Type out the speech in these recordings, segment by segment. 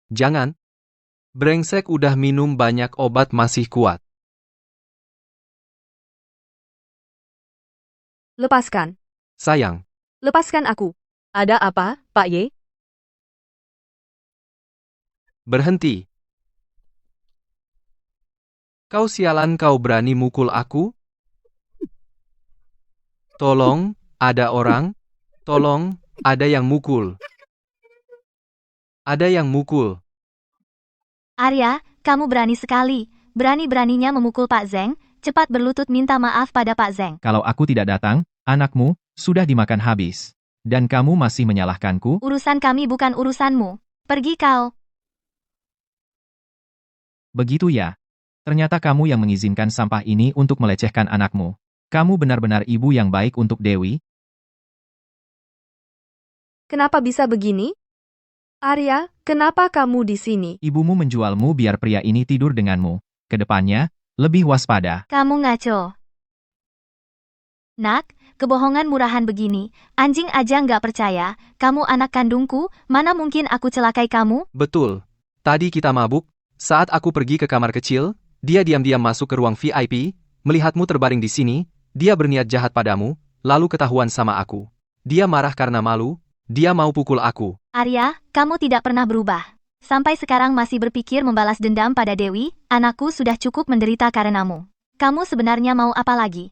Jangan. Brengsek udah minum banyak obat masih kuat. Lepaskan. Sayang. Lepaskan aku. Ada apa, Pak Ye? Berhenti. Kau sialan, kau berani mukul aku? Tolong, ada orang? Tolong, ada yang mukul. Ada yang mukul. Arya, kamu berani sekali. Berani-beraninya memukul Pak Zeng. Cepat berlutut minta maaf pada Pak Zeng. Kalau aku tidak datang, anakmu sudah dimakan habis. Dan kamu masih menyalahkanku? Urusan kami bukan urusanmu. Pergi kau. Begitu ya. Ternyata kamu yang mengizinkan sampah ini untuk melecehkan anakmu. Kamu benar-benar ibu yang baik untuk Dewi. Kenapa bisa begini? Arya, kenapa kamu di sini? Ibumu menjualmu biar pria ini tidur denganmu. Kedepannya, lebih waspada. Kamu ngaco. Nak, kebohongan murahan begini. Anjing aja nggak percaya. Kamu anak kandungku, mana mungkin aku celakai kamu? Betul. Tadi kita mabuk. Saat aku pergi ke kamar kecil, dia diam-diam masuk ke ruang VIP, melihatmu terbaring di sini, dia berniat jahat padamu, lalu ketahuan sama aku. Dia marah karena malu, dia mau pukul aku. Arya, kamu tidak pernah berubah. Sampai sekarang masih berpikir membalas dendam pada Dewi, anakku sudah cukup menderita karenamu. Kamu sebenarnya mau apa lagi?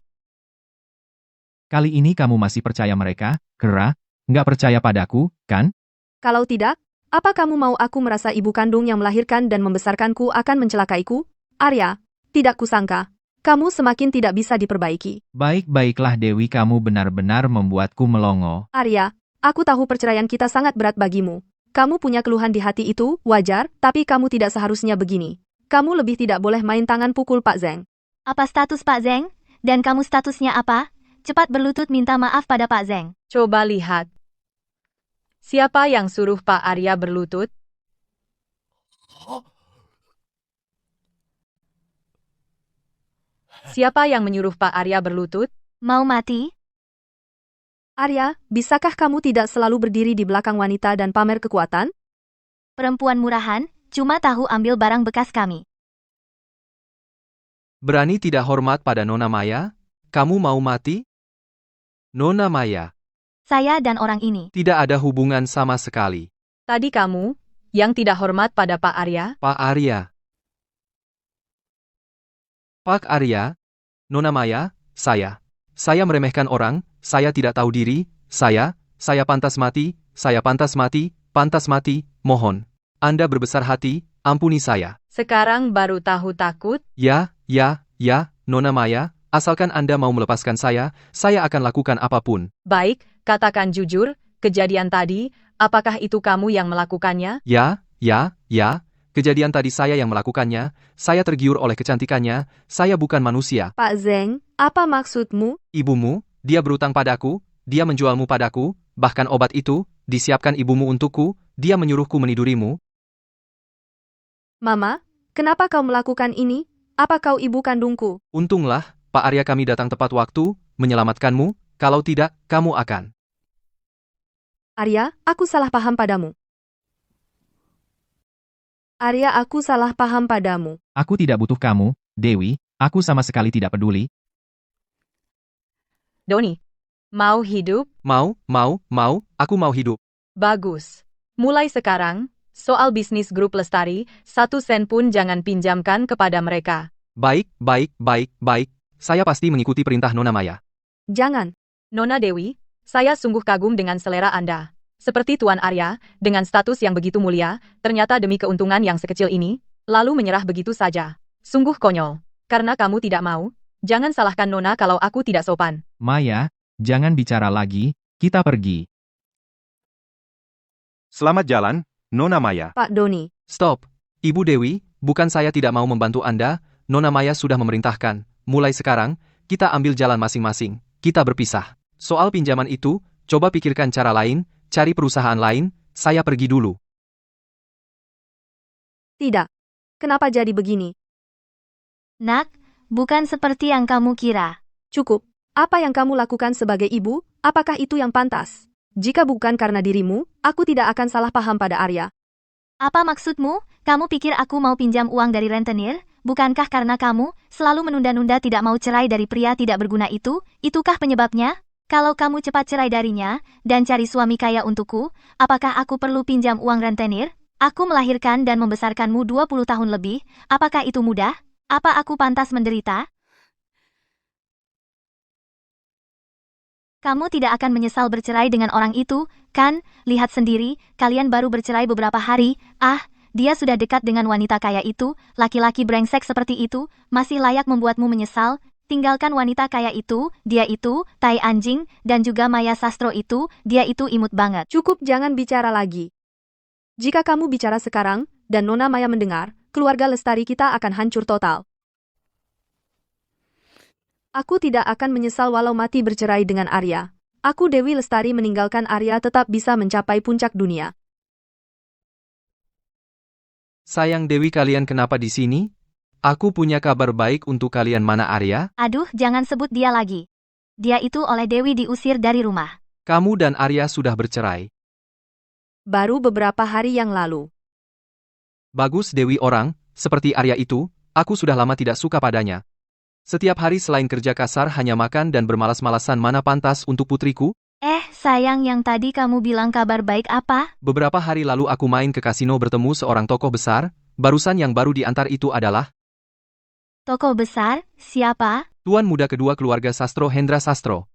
Kali ini kamu masih percaya mereka, Kera? Nggak percaya padaku, kan? Kalau tidak, apa kamu mau aku merasa ibu kandung yang melahirkan dan membesarkanku akan mencelakaiku? Arya, tidak kusangka. Kamu semakin tidak bisa diperbaiki. Baik-baiklah Dewi, kamu benar-benar membuatku melongo. Arya, aku tahu perceraian kita sangat berat bagimu. Kamu punya keluhan di hati itu, wajar, tapi kamu tidak seharusnya begini. Kamu lebih tidak boleh main tangan pukul Pak Zeng. Apa status Pak Zeng? Dan kamu statusnya apa? Cepat berlutut minta maaf pada Pak Zeng. Coba lihat. Siapa yang suruh Pak Arya berlutut? Siapa yang menyuruh Pak Arya berlutut? Mau mati? Arya, bisakah kamu tidak selalu berdiri di belakang wanita dan pamer kekuatan? Perempuan murahan, cuma tahu ambil barang bekas kami. Berani tidak hormat pada Nona Maya? Kamu mau mati? Nona Maya, Saya dan orang ini. tidak ada hubungan sama sekali. Tadi kamu, yang tidak hormat pada Pak Arya? Pak Arya. Pak Arya, Nona Maya, saya. Saya meremehkan orang, saya tidak tahu diri, saya pantas mati, pantas mati, mohon. Anda berbesar hati, ampuni saya. Sekarang baru tahu takut? Ya, Nona Maya, asalkan Anda mau melepaskan saya akan lakukan apapun. Baik, katakan jujur, kejadian tadi, apakah itu kamu yang melakukannya? Ya, kejadian tadi saya yang melakukannya, saya tergiur oleh kecantikannya, saya bukan manusia. Pak Zeng, apa maksudmu? Ibumu, dia berutang padaku, dia menjualmu padaku, bahkan obat itu, disiapkan ibumu untukku, dia menyuruhku menidurimu. Mama, kenapa kau melakukan ini? Apa kau ibu kandungku? Untunglah, Pak Arya kami datang tepat waktu, menyelamatkanmu, kalau tidak, kamu akan. Arya, aku salah paham padamu. Arya, aku salah paham padamu. Aku tidak butuh kamu, Dewi. Aku sama sekali tidak peduli. Doni, mau hidup? Aku mau hidup. Bagus. Mulai sekarang, soal bisnis grup Lestari, 1 sen pun jangan pinjamkan kepada mereka. Baik. Saya pasti mengikuti perintah Nona Maya. Jangan. Nona Dewi, saya sungguh kagum dengan selera Anda. Seperti Tuan Arya, dengan status yang begitu mulia, ternyata demi keuntungan yang sekecil ini, lalu menyerah begitu saja. Sungguh konyol. Karena kamu tidak mau, jangan salahkan Nona kalau aku tidak sopan. Maya, jangan bicara lagi, kita pergi. Selamat jalan, Nona Maya. Pak Doni. Stop. Ibu Dewi, bukan saya tidak mau membantu Anda, Nona Maya sudah memerintahkan. Mulai sekarang, kita ambil jalan masing-masing, kita berpisah. Soal pinjaman itu, coba pikirkan cara lain, cari perusahaan lain, saya pergi dulu. Tidak. Kenapa jadi begini? Nak, bukan seperti yang kamu kira. Cukup. Apa yang kamu lakukan sebagai ibu, apakah itu yang pantas? Jika bukan karena dirimu, aku tidak akan salah paham pada Arya. Apa maksudmu? Kamu pikir aku mau pinjam uang dari rentenir? Bukankah karena kamu selalu menunda-nunda tidak mau cerai dari pria tidak berguna itu? Itukah penyebabnya? Kalau kamu cepat cerai darinya dan cari suami kaya untukku, apakah aku perlu pinjam uang rentenir? Aku melahirkan dan membesarkanmu 20 tahun lebih. Apakah itu mudah? Apa aku pantas menderita? Kamu tidak akan menyesal bercerai dengan orang itu, kan? Lihat sendiri, kalian baru bercerai beberapa hari. Dia sudah dekat dengan wanita kaya itu, laki-laki brengsek seperti itu, masih layak membuatmu menyesal. Tinggalkan wanita kaya itu, dia itu, tai anjing, dan juga Maya Sastro itu, dia itu imut banget. Cukup, jangan bicara lagi. Jika kamu bicara sekarang, dan Nona Maya mendengar, keluarga Lestari kita akan hancur total. Aku tidak akan menyesal walau mati bercerai dengan Arya. Aku Dewi Lestari meninggalkan Arya tetap bisa mencapai puncak dunia. Sayang Dewi, kalian kenapa di sini? Aku punya kabar baik untuk kalian. Mana Arya? Aduh, jangan sebut dia lagi. Dia itu oleh Dewi diusir dari rumah. Kamu dan Arya sudah bercerai. Baru beberapa hari yang lalu. Bagus Dewi, orang seperti Arya itu, aku sudah lama tidak suka padanya. Setiap hari selain kerja kasar hanya makan dan bermalas-malasan. Mana pantas untuk putriku? Sayang, yang tadi kamu bilang kabar baik apa? Beberapa hari lalu aku main ke kasino bertemu seorang tokoh besar. Barusan yang baru diantar itu adalah Tokoh besar? Siapa? tuan muda kedua keluarga Sastro, Hendra Sastro.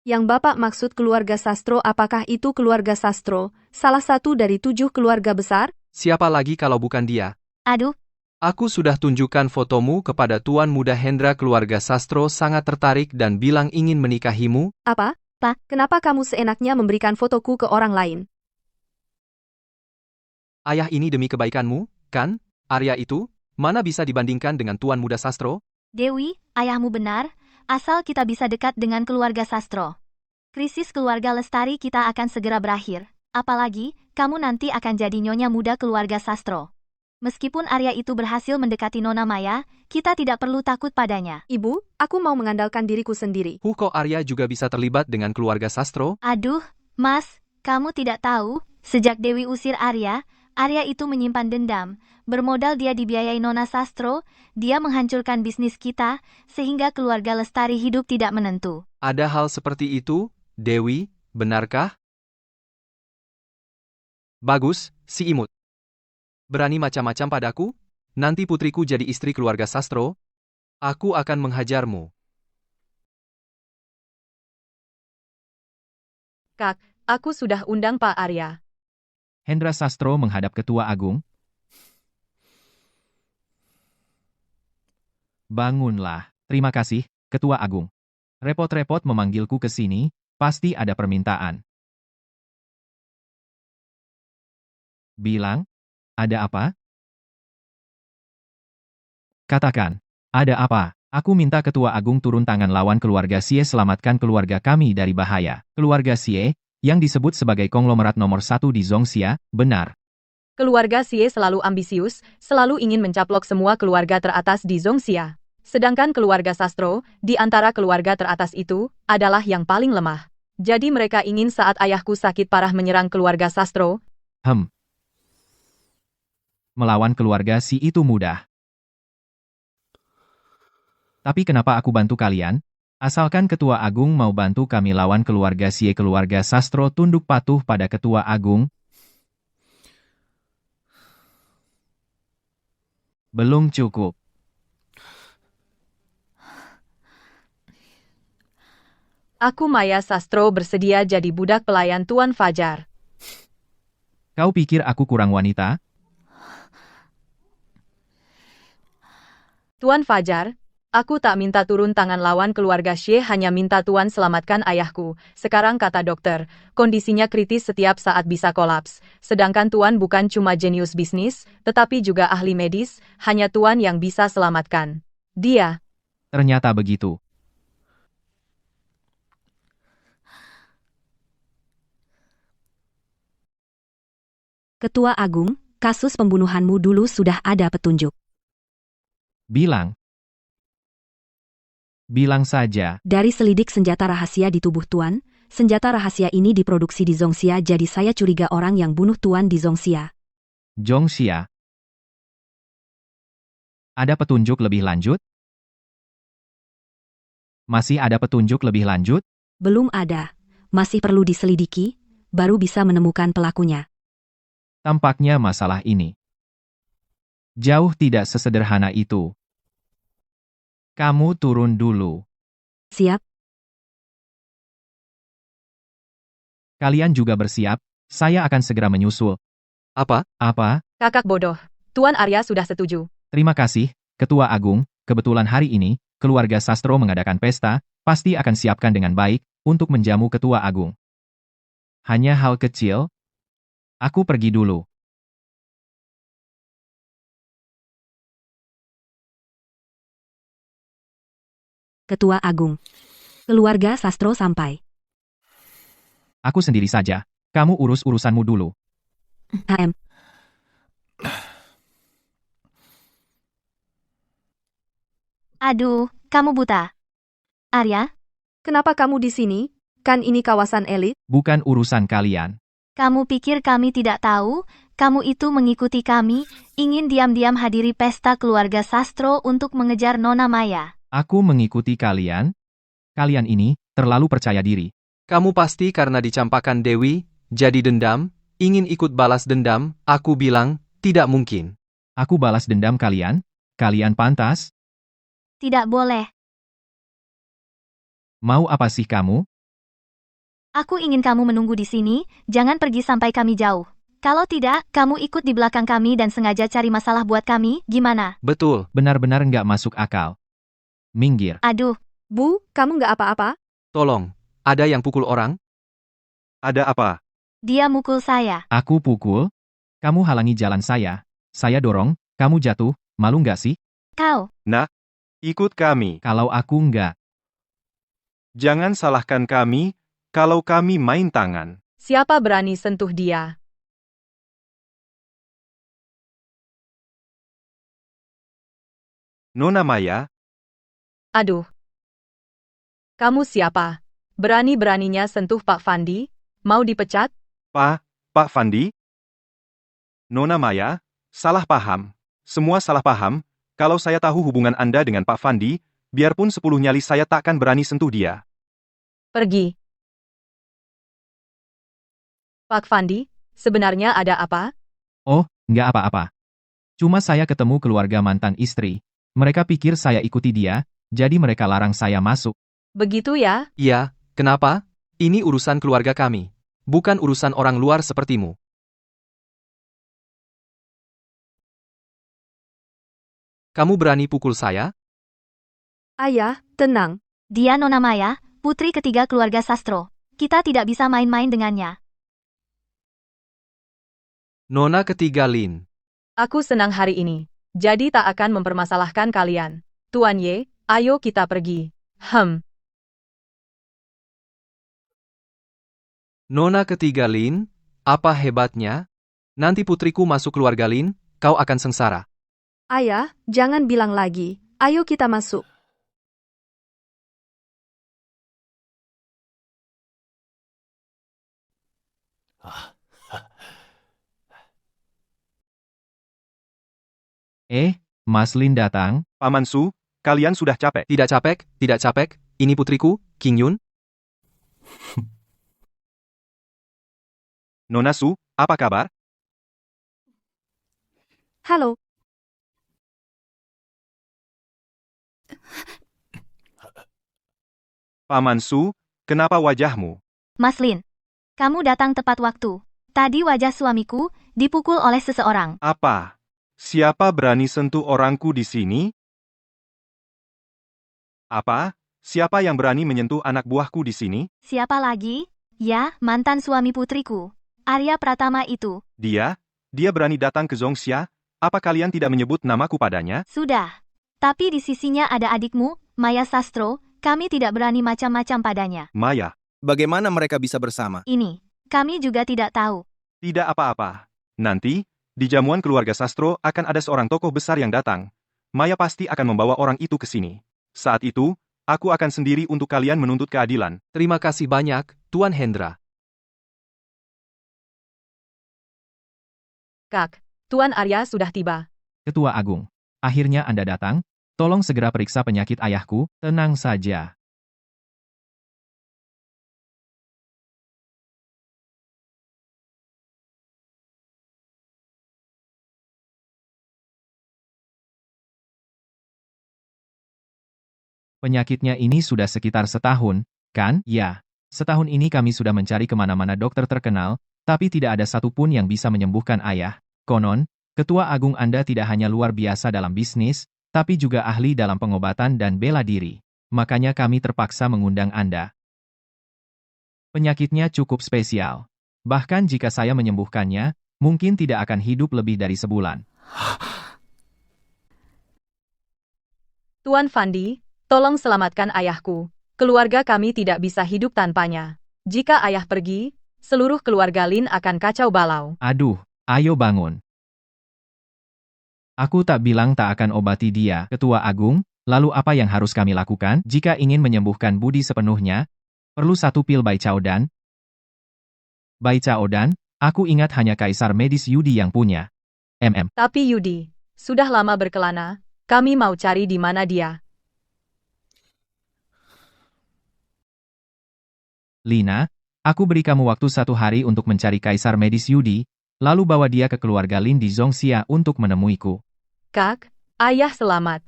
Yang Bapak maksud keluarga Sastro, apakah itu keluarga Sastro, salah satu dari 7 keluarga besar? Siapa lagi kalau bukan dia? Aduh, Aku sudah tunjukkan fotomu kepada tuan muda Hendra. Keluarga Sastro sangat tertarik dan bilang ingin menikahimu. Apa? Pak, kenapa kamu seenaknya memberikan fotoku ke orang lain? Ayah, ini demi kebaikanmu, kan? Arya itu, mana bisa dibandingkan dengan tuan muda Sastro? Dewi, ayahmu benar, asal kita bisa dekat dengan keluarga Sastro. Krisis keluarga Lestari kita akan segera berakhir. Apalagi, kamu nanti akan jadi nyonya muda keluarga Sastro. Meskipun Arya itu berhasil mendekati Nona Maya, kita tidak perlu takut padanya. Ibu, aku mau mengandalkan diriku sendiri. Kok Arya juga bisa terlibat dengan keluarga Sastro? Aduh, Mas, kamu tidak tahu, sejak Dewi usir Arya itu menyimpan dendam. Bermodal dia dibiayai Nona Sastro, dia menghancurkan bisnis kita, sehingga keluarga Lestari hidup tidak menentu. Ada hal seperti itu, Dewi, benarkah? Bagus, si imut. Berani macam-macam padaku? Nanti putriku jadi istri keluarga Sastro? Aku akan menghajarmu. Kak, aku sudah undang Pak Arya. Hendra Sastro menghadap Ketua Agung. Bangunlah. Terima kasih, Ketua Agung. Repot-repot memanggilku ke sini, pasti ada permintaan. Bilang, ada apa? Katakan, ada apa? Aku minta Ketua Agung turun tangan lawan keluarga Xie, selamatkan keluarga kami dari bahaya. Keluarga Xie, yang disebut sebagai konglomerat nomor 1 di Zongxia, benar. Keluarga Xie selalu ambisius, selalu ingin mencaplok semua keluarga teratas di Zongxia. Sedangkan keluarga Sastro, di antara keluarga teratas itu, adalah yang paling lemah. Jadi mereka ingin saat ayahku sakit parah menyerang keluarga Sastro. Melawan keluarga Xie itu mudah. Tapi kenapa aku bantu kalian? Asalkan Ketua Agung mau bantu kami lawan keluarga Xie, keluarga Sastro tunduk patuh pada Ketua Agung. Belum cukup. Aku Maya Sastro bersedia jadi budak pelayan Tuan Fajar. Kau pikir aku kurang wanita? Tuan Fajar, aku tak minta turun tangan lawan keluarga Xie, hanya minta Tuan selamatkan ayahku. Sekarang kata dokter, kondisinya kritis, setiap saat bisa kolaps. Sedangkan Tuan bukan cuma jenius bisnis, tetapi juga ahli medis, hanya Tuan yang bisa selamatkan dia. Ternyata begitu. Ketua Agung, kasus pembunuhanmu dulu sudah ada petunjuk. Bilang saja. Dari selidik senjata rahasia di tubuh Tuan, senjata rahasia ini diproduksi di Zongxia, jadi saya curiga orang yang bunuh Tuan di Zongxia. Zhongxia. Ada petunjuk lebih lanjut? Masih ada petunjuk lebih lanjut? Belum ada. Masih perlu diselidiki, baru bisa menemukan pelakunya. Tampaknya masalah ini jauh tidak sesederhana itu. Kamu turun dulu. Siap? Kalian juga bersiap, saya akan segera menyusul. Apa? Apa? Kakak bodoh. Tuan Arya sudah setuju. Terima kasih, Ketua Agung. Kebetulan hari ini, keluarga Sastro mengadakan pesta, pasti akan siapkan dengan baik, untuk menjamu Ketua Agung. Hanya hal kecil. Aku pergi dulu. Ketua Agung. Keluarga Sastro sampai. Aku sendiri saja. Kamu urus urusanmu dulu. HM. Aduh, kamu buta. Arya, Kenapa kamu di sini? Kan ini kawasan elit? Bukan urusan kalian. kamu pikir kami tidak tahu? Kamu itu mengikuti kami, ingin diam-diam hadiri pesta keluarga Sastro untuk mengejar Nona Maya. Aku mengikuti kalian. Kalian ini terlalu percaya diri. Kamu pasti karena dicampakkan Dewi, jadi dendam, ingin ikut balas dendam, aku bilang, tidak mungkin. Aku balas dendam kalian. Kalian pantas. Tidak boleh. Mau apa sih kamu? Aku ingin kamu menunggu di sini, jangan pergi sampai kami jauh. Kalau tidak, kamu ikut di belakang kami dan sengaja cari masalah buat kami, gimana? Betul. Benar-benar nggak masuk akal. Minggir. Aduh, Bu, kamu nggak apa-apa? Tolong. Ada yang pukul orang? Ada apa? dia mukul saya. Aku pukul. Kamu halangi jalan saya. Saya dorong. Kamu jatuh. Malu nggak sih? Kau, Ikut kami. Kalau aku nggak. Jangan salahkan kami, kalau kami main tangan. Siapa berani sentuh dia? Nona Maya, Aduh. Kamu siapa? Berani-beraninya sentuh Pak Fandi? Mau dipecat? Pak Fandi? Nona Maya, salah paham. Semua salah paham. Kalau saya tahu hubungan Anda dengan Pak Fandi, biarpun 10 nyali saya takkan berani sentuh dia. Pergi. Pak Fandi, sebenarnya ada apa? Oh, nggak apa-apa. Cuma saya ketemu keluarga mantan istri. Mereka pikir saya ikuti dia, jadi mereka larang saya masuk. Begitu ya? Iya, kenapa? Ini urusan keluarga kami. Bukan urusan orang luar sepertimu. Kamu berani pukul saya? Ayah, tenang. dia Nona Maya, putri ketiga keluarga Sastro. Kita tidak bisa main-main dengannya. Nona ketiga Lin. Aku senang hari ini. Jadi tak akan mempermasalahkan kalian. Tuan Ye, ayo kita pergi. Nona ketiga Lin, apa hebatnya? Nanti putriku masuk keluarga Lin, kau akan sengsara. Ayah, jangan bilang lagi. Ayo kita masuk. Mas Lin datang. Paman Su, kalian sudah capek. Tidak capek, ini putriku, King Yun. Nona Su, apa kabar? Halo. Paman Su, kenapa wajahmu? Mas Lin, kamu datang tepat waktu. Tadi wajah suamiku dipukul oleh seseorang. Apa? Siapa berani sentuh orangku di sini? Apa? Siapa yang berani menyentuh anak buahku di sini? Siapa lagi? Ya, mantan suami putriku. Arya Pratama itu. Dia berani datang ke Zhongxia? Apa kalian tidak menyebut namaku padanya? Sudah. Tapi di sisinya ada adikmu, Maya Sastro. Kami tidak berani macam-macam padanya. Maya, Bagaimana mereka bisa bersama? Ini, kami juga tidak tahu. tidak apa-apa. Nanti, di jamuan keluarga Sastro akan ada seorang tokoh besar yang datang. Maya pasti akan membawa orang itu ke sini. Saat itu, aku akan sendiri untuk kalian menuntut keadilan. Terima kasih banyak, Tuan Hendra. Kak, Tuan Arya sudah tiba. Ketua Agung. Akhirnya Anda datang. Tolong segera periksa penyakit ayahku. Tenang saja. Penyakitnya ini sudah sekitar setahun, kan? Ya. Setahun ini kami sudah mencari kemana-mana dokter terkenal, tapi tidak ada satupun yang bisa menyembuhkan ayah. Konon, Ketua Agung Anda tidak hanya luar biasa dalam bisnis, tapi juga ahli dalam pengobatan dan bela diri. Makanya kami terpaksa mengundang Anda. Penyakitnya cukup spesial. Bahkan jika saya menyembuhkannya, mungkin tidak akan hidup lebih dari sebulan. Tuan Fandi, tolong selamatkan ayahku. Keluarga kami tidak bisa hidup tanpanya. Jika ayah pergi, seluruh keluarga Lin akan kacau balau. Aduh, ayo bangun. Aku tak bilang tak akan obati dia, Ketua Agung. Lalu apa yang harus kami lakukan? Jika ingin menyembuhkan Budi sepenuhnya, perlu 1 pil Bai Caodan. Bai Caodan, aku ingat hanya Kaisar Medis Yudi yang punya. Tapi Yudi, sudah lama berkelana, kami mau cari di mana dia. Lina, aku beri kamu waktu 1 hari untuk mencari Kaisar Medis Yudi, lalu bawa dia ke keluarga Lin di Zhongxia untuk menemuiku. Kak, ayah selamat.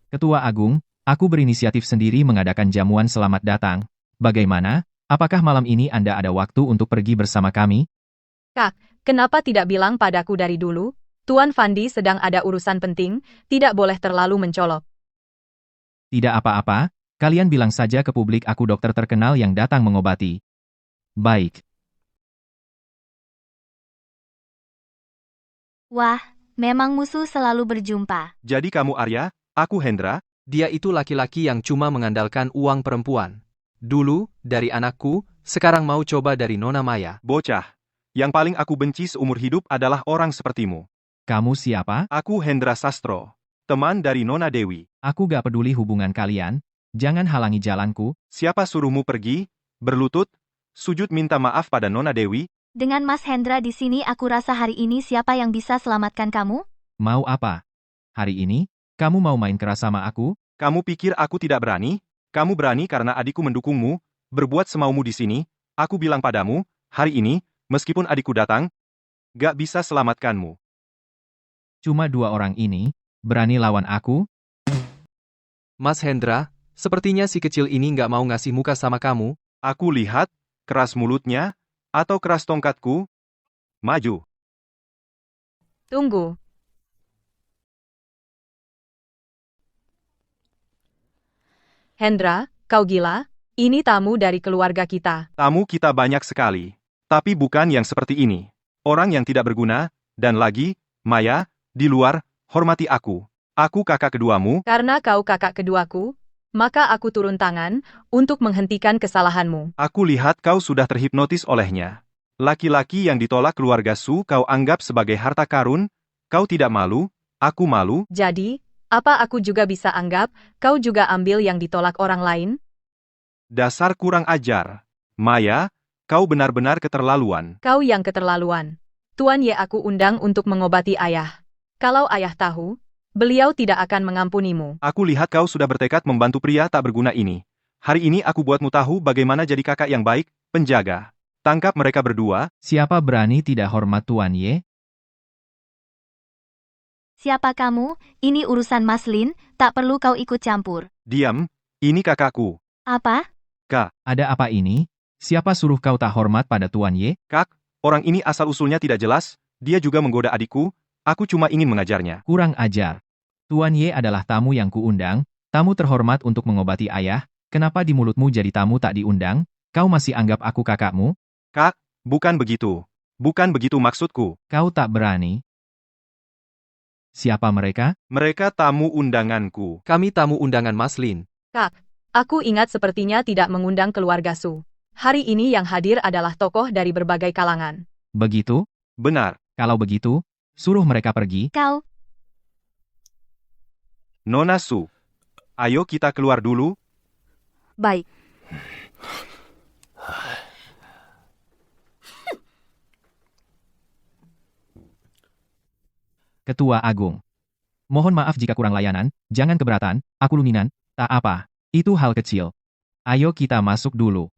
Ketua Agung, aku berinisiatif sendiri mengadakan jamuan selamat datang. Bagaimana? Apakah malam ini Anda ada waktu untuk pergi bersama kami? Kak, kenapa tidak bilang padaku dari dulu? Tuan Fandi sedang ada urusan penting, tidak boleh terlalu mencolok. Tidak apa-apa, kalian bilang saja ke publik aku dokter terkenal yang datang mengobati. Baik. Wah, memang musuh selalu berjumpa. Jadi kamu Arya, aku Hendra? Dia itu laki-laki yang cuma mengandalkan uang perempuan. Dulu, dari anakku, sekarang mau coba dari Nona Maya. Bocah. Yang paling aku benci seumur hidup adalah orang sepertimu. Kamu siapa? Aku Hendra Sastro. Teman dari Nona Dewi. Aku gak peduli hubungan kalian. Jangan halangi jalanku. Siapa suruhmu pergi, berlutut, sujud minta maaf pada Nona Dewi? Dengan Mas Hendra di sini aku rasa hari ini siapa yang bisa selamatkan kamu? Mau apa? Hari ini, kamu mau main keras sama aku? Kamu pikir aku tidak berani? Kamu berani karena adikku mendukungmu, berbuat semaumu di sini. Aku bilang padamu, hari ini, meskipun adikku datang, gak bisa selamatkanmu. Cuma 2 orang ini, berani lawan aku? Mas Hendra, sepertinya si kecil ini nggak mau ngasih muka sama kamu. Aku lihat, keras mulutnya, atau keras tongkatku? Maju. Tunggu. Hendra, kau gila? Ini tamu dari keluarga kita. Tamu kita banyak sekali. Tapi bukan yang seperti ini. Orang yang tidak berguna, dan lagi, Maya, di luar, hormati aku. Aku kakak keduamu. Karena kau kakak keduaku, maka aku turun tangan untuk menghentikan kesalahanmu. Aku lihat kau sudah terhipnotis olehnya. Laki-laki yang ditolak keluarga Su kau anggap sebagai harta karun, kau tidak malu, aku malu. Jadi, apa aku juga bisa anggap kau juga ambil yang ditolak orang lain? Dasar kurang ajar. Maya, kau benar-benar keterlaluan. Kau yang keterlaluan. Tuan Ye aku undang untuk mengobati ayah. Kalau ayah tahu, beliau tidak akan mengampunimu. Aku lihat kau sudah bertekad membantu pria tak berguna ini. Hari ini aku buatmu tahu bagaimana jadi kakak yang baik, penjaga. Tangkap mereka berdua. Siapa berani tidak hormat Tuan Ye? Siapa kamu? Ini urusan Mas Lin, tak perlu kau ikut campur. Diam, ini kakakku. Apa? Ada apa ini? Siapa suruh kau tak hormat pada Tuan Ye? Kak, orang ini asal-usulnya tidak jelas, dia juga menggoda adikku, aku cuma ingin mengajarnya. Kurang ajar. Tuan Ye adalah tamu yang kuundang, tamu terhormat untuk mengobati ayah. Kenapa di mulutmu jadi tamu tak diundang? Kau masih anggap aku kakakmu? Kak, bukan begitu. Bukan begitu maksudku. Kau tak berani. Siapa mereka? Mereka tamu undanganku. Kami tamu undangan Mas Lin. Kak, aku ingat sepertinya tidak mengundang keluarga Su. Hari ini yang hadir adalah tokoh dari berbagai kalangan. Begitu? Benar. Kalau begitu, suruh mereka pergi. Kau, Nona Su. Ayo kita keluar dulu. Baik. Ketua Agung. Mohon maaf jika kurang layanan, jangan keberatan, aku Luminan, tak apa. Itu hal kecil. Ayo kita masuk dulu.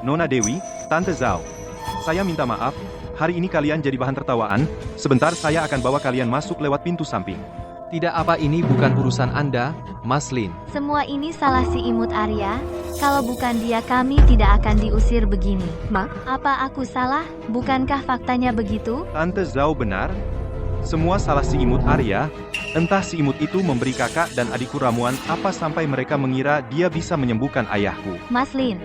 Nona Dewi, Tante Zhao. Saya minta maaf, hari ini kalian jadi bahan tertawaan, sebentar saya akan bawa kalian masuk lewat pintu samping. Tidak apa ini bukan urusan Anda, Mas Lin. Semua ini salah si imut Arya. Kalau bukan dia kami tidak akan diusir begini. Ma, Apa aku salah? Bukankah faktanya begitu? Tante Zhao benar? Semua salah si imut Arya, entah si imut itu memberi kakak dan adikku ramuan apa sampai mereka mengira dia bisa menyembuhkan ayahku. Mas Lin,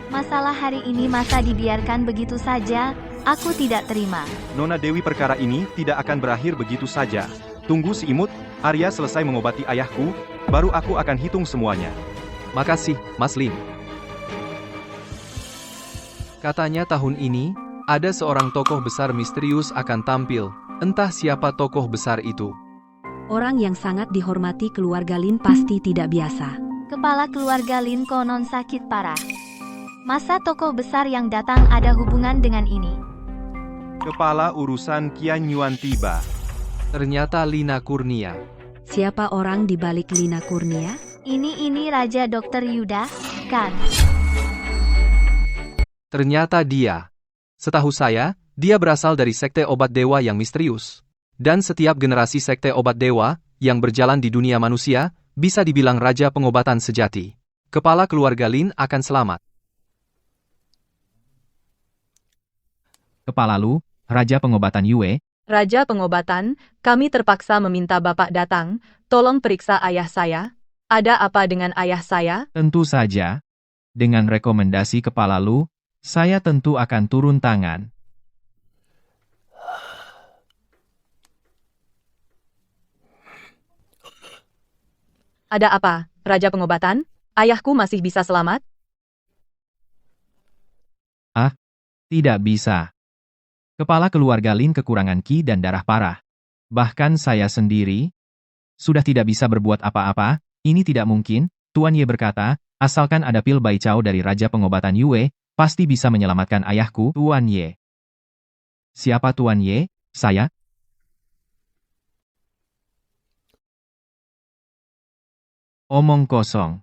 masalah hari ini masa dibiarkan begitu saja? Aku tidak terima. Nona Dewi, perkara ini tidak akan berakhir begitu saja. Tunggu si imut, Arya selesai mengobati ayahku, baru aku akan hitung semuanya. Makasih, Mas Lin. Katanya tahun ini, ada seorang tokoh besar misterius akan tampil. Entah siapa tokoh besar itu. orang yang sangat dihormati keluarga Lin pasti tidak biasa. Kepala keluarga Lin konon sakit parah. Masa tokoh besar yang datang ada hubungan dengan ini? Kepala urusan Qian Yuan tiba. Ternyata Lina Kurnia. Siapa orang di balik Lina Kurnia? Ini Raja Dr. Yuda, kan? Ternyata dia. Setahu saya, dia berasal dari sekte obat dewa yang misterius. Dan setiap generasi sekte obat dewa, yang berjalan di dunia manusia, bisa dibilang raja pengobatan sejati. Kepala keluarga Lin akan selamat. Kepala Lu, Raja Pengobatan Yue. Raja Pengobatan, kami terpaksa meminta Bapak datang, tolong periksa ayah saya. Ada apa dengan ayah saya? Tentu saja. Dengan rekomendasi Kepala Lu, saya tentu akan turun tangan. Ada apa, Raja Pengobatan? Ayahku masih bisa selamat? Tidak bisa. Kepala keluarga Lin kekurangan ki dan darah parah. Bahkan saya sendiri sudah tidak bisa berbuat apa-apa. Ini tidak mungkin, Tuan Ye berkata, asalkan ada pil Bai Chao dari Raja Pengobatan Yue, pasti bisa menyelamatkan ayahku, Tuan Ye. Siapa Tuan Ye? Saya? Omong kosong.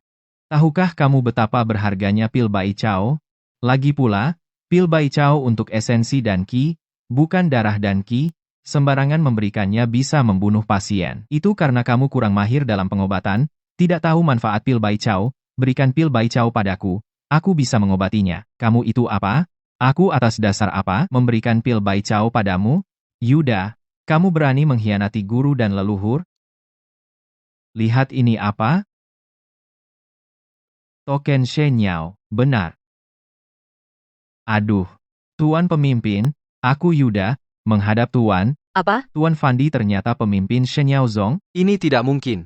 Tahukah kamu betapa berharganya pil Bai Chao? Lagi pula, pil Bai Chao untuk esensi dan ki, bukan darah dan ki, sembarangan memberikannya bisa membunuh pasien. Itu karena kamu kurang mahir dalam pengobatan, tidak tahu manfaat pil Bai Chao, berikan pil Bai Chao padaku, aku bisa mengobatinya. Kamu itu apa? Aku atas dasar apa memberikan pil Bai Chao padamu? Yuda, kamu berani mengkhianati guru dan leluhur? Lihat ini apa? Token Shenyao, benar. Aduh, Tuan Pemimpin, aku Yuda, menghadap Tuan. Apa? Tuan Fandi ternyata pemimpin Shenyao Zong. Ini tidak mungkin.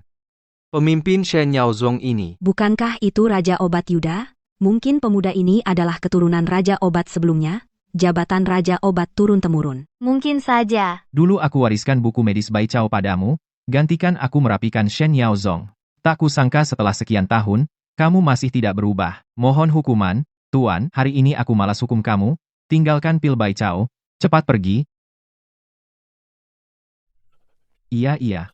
Pemimpin Shen Yaozong ini. Bukankah itu Raja Obat Yuda? Mungkin pemuda ini adalah keturunan Raja Obat sebelumnya? Jabatan Raja Obat turun-temurun. Mungkin saja. Dulu aku wariskan buku medis Bai Chao padamu, gantikan aku merapikan Shen Yaozong. Tak kusangka setelah sekian tahun, kamu masih tidak berubah. Mohon hukuman, Tuan, hari ini aku malas hukum kamu, tinggalkan pil Bai Chao, cepat pergi. Iya.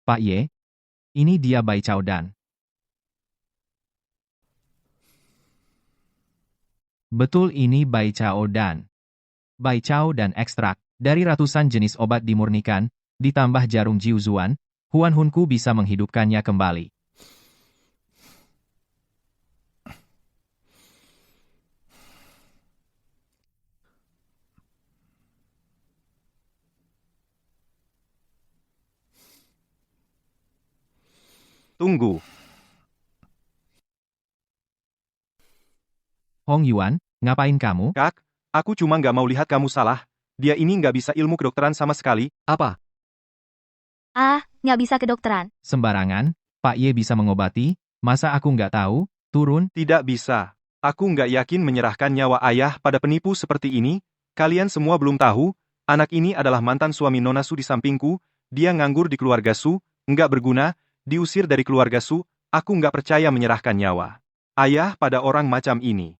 Pak Ye, ini dia Bai Chao dan. Betul ini Bai Chao dan. Bai Chao dan ekstrak, dari ratusan jenis obat dimurnikan, ditambah jarum Jiuzuan, Huan Hunku bisa menghidupkannya kembali. Tunggu. Hong Yuan, ngapain kamu? Kak, aku cuma nggak mau lihat kamu salah. Dia ini nggak bisa ilmu kedokteran sama sekali. Apa? Nggak bisa kedokteran. Sembarangan, Pak Ye bisa mengobati, masa aku nggak tahu, turun. Tidak bisa. Aku nggak yakin menyerahkan nyawa ayah pada penipu seperti ini. Kalian semua belum tahu, Anak ini adalah mantan suami Nona Su di sampingku, dia nganggur di keluarga Su, nggak berguna, diusir dari keluarga Su, aku nggak percaya menyerahkan nyawa ayah pada orang macam ini.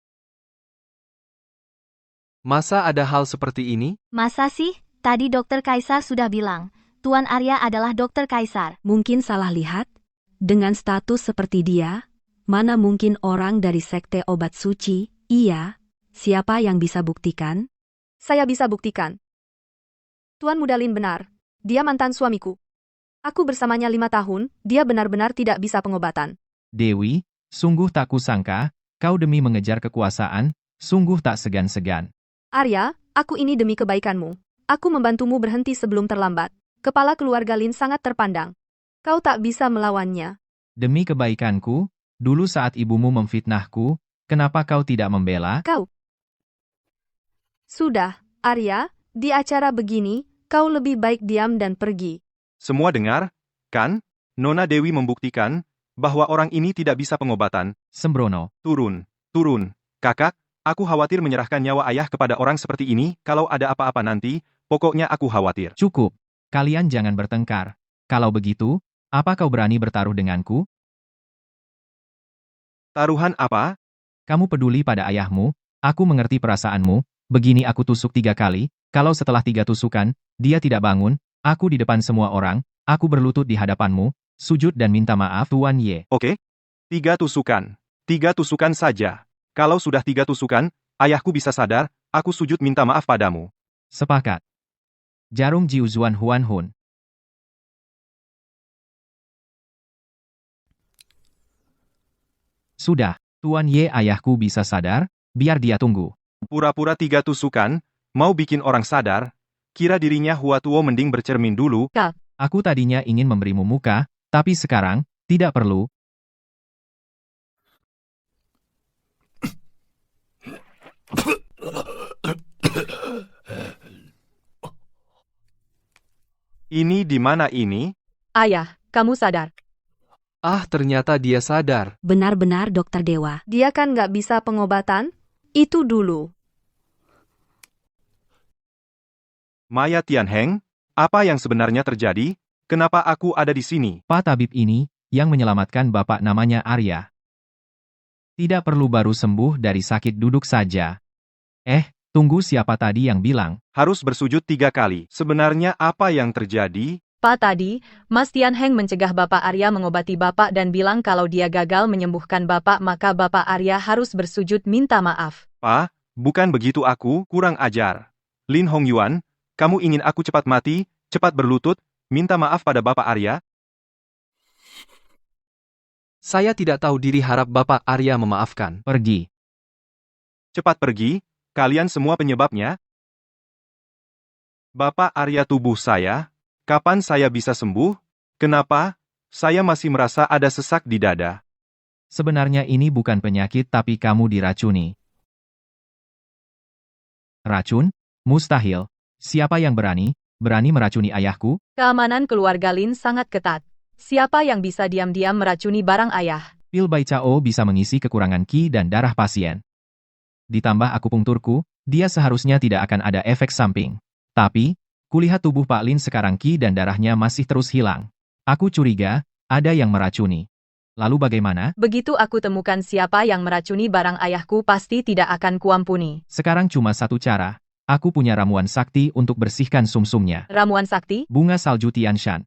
Masa ada hal seperti ini? Masa sih? Tadi dokter Kaisar sudah bilang, Tuan Arya adalah dokter Kaisar. Mungkin salah lihat? Dengan status seperti dia, mana mungkin orang dari sekte obat suci? Iya, siapa yang bisa buktikan? Saya bisa buktikan. Tuan Mudalin benar, dia mantan suamiku. Aku bersamanya 5 tahun, dia benar-benar tidak bisa pengobatan. Dewi, sungguh tak kusangka, kau demi mengejar kekuasaan, sungguh tak segan-segan. Arya, aku ini demi kebaikanmu. Aku membantumu berhenti sebelum terlambat. Kepala keluarga Lin sangat terpandang. Kau tak bisa melawannya. Demi kebaikanku, dulu saat ibumu memfitnahku, kenapa kau tidak membela? Kau. Sudah, Arya, di acara begini, kau lebih baik diam dan pergi. Semua dengar, kan? Nona Dewi membuktikan bahwa orang ini tidak bisa pengobatan. Sembrono. Turun. Kakak, aku khawatir menyerahkan nyawa ayah kepada orang seperti ini, kalau ada apa-apa nanti, pokoknya aku khawatir. Cukup. Kalian jangan bertengkar. Kalau begitu, apa kau berani bertaruh denganku? Taruhan apa? Kamu peduli pada ayahmu, aku mengerti perasaanmu, begini aku tusuk 3 kali, kalau setelah 3 tusukan, dia tidak bangun, aku di depan semua orang, aku berlutut di hadapanmu, sujud dan minta maaf Tuan Ye. Oke. 3 tusukan. 3 tusukan saja. Kalau sudah 3 tusukan, ayahku bisa sadar, aku sujud minta maaf padamu. Sepakat. Jarum Jiuzuan Huan Hun. Sudah, Tuan Ye ayahku bisa sadar, biar dia tunggu. Pura-pura 3 tusukan, mau bikin orang sadar, kira dirinya Hua Tuo mending bercermin dulu. Aku tadinya ingin memberimu muka, tapi sekarang, tidak perlu. Ini di mana ini? Ayah, kamu sadar. Ah, ternyata dia sadar. Benar-benar dokter Dewa. Dia kan nggak bisa pengobatan? Itu dulu. Maya Tianheng, apa yang sebenarnya terjadi? Kenapa aku ada di sini? Pak tabib ini, yang menyelamatkan bapak namanya Arya. Tidak perlu baru sembuh dari sakit duduk saja. Tunggu siapa tadi yang bilang? Harus bersujud 3 kali. Sebenarnya apa yang terjadi? Pak tadi, Mas Tianheng mencegah Bapak Arya mengobati Bapak dan bilang kalau dia gagal menyembuhkan Bapak maka Bapak Arya harus bersujud minta maaf. Pak, bukan begitu aku, kurang ajar. Lin Hongyuan, kamu ingin aku cepat mati, cepat berlutut, minta maaf pada Bapak Arya? Saya tidak tahu diri harap Bapak Arya memaafkan. Pergi. Cepat pergi, kalian semua penyebabnya. Bapak Arya tubuh saya, kapan saya bisa sembuh? Kenapa? Saya masih merasa ada sesak di dada. Sebenarnya ini bukan penyakit tapi kamu diracuni. Racun? Mustahil. Siapa yang berani meracuni ayahku? Keamanan keluarga Lin sangat ketat. Siapa yang bisa diam-diam meracuni barang ayah? Pil Bai Chao bisa mengisi kekurangan qi dan darah pasien. Ditambah akupunkturku, dia seharusnya tidak akan ada efek samping. Tapi, kulihat tubuh Pak Lin sekarang qi dan darahnya masih terus hilang. Aku curiga, ada yang meracuni. Lalu bagaimana? Begitu aku temukan siapa yang meracuni barang ayahku pasti tidak akan kuampuni. Sekarang cuma satu cara. Aku punya ramuan sakti untuk bersihkan sumsumnya. Ramuan sakti? Bunga salju Tianshan.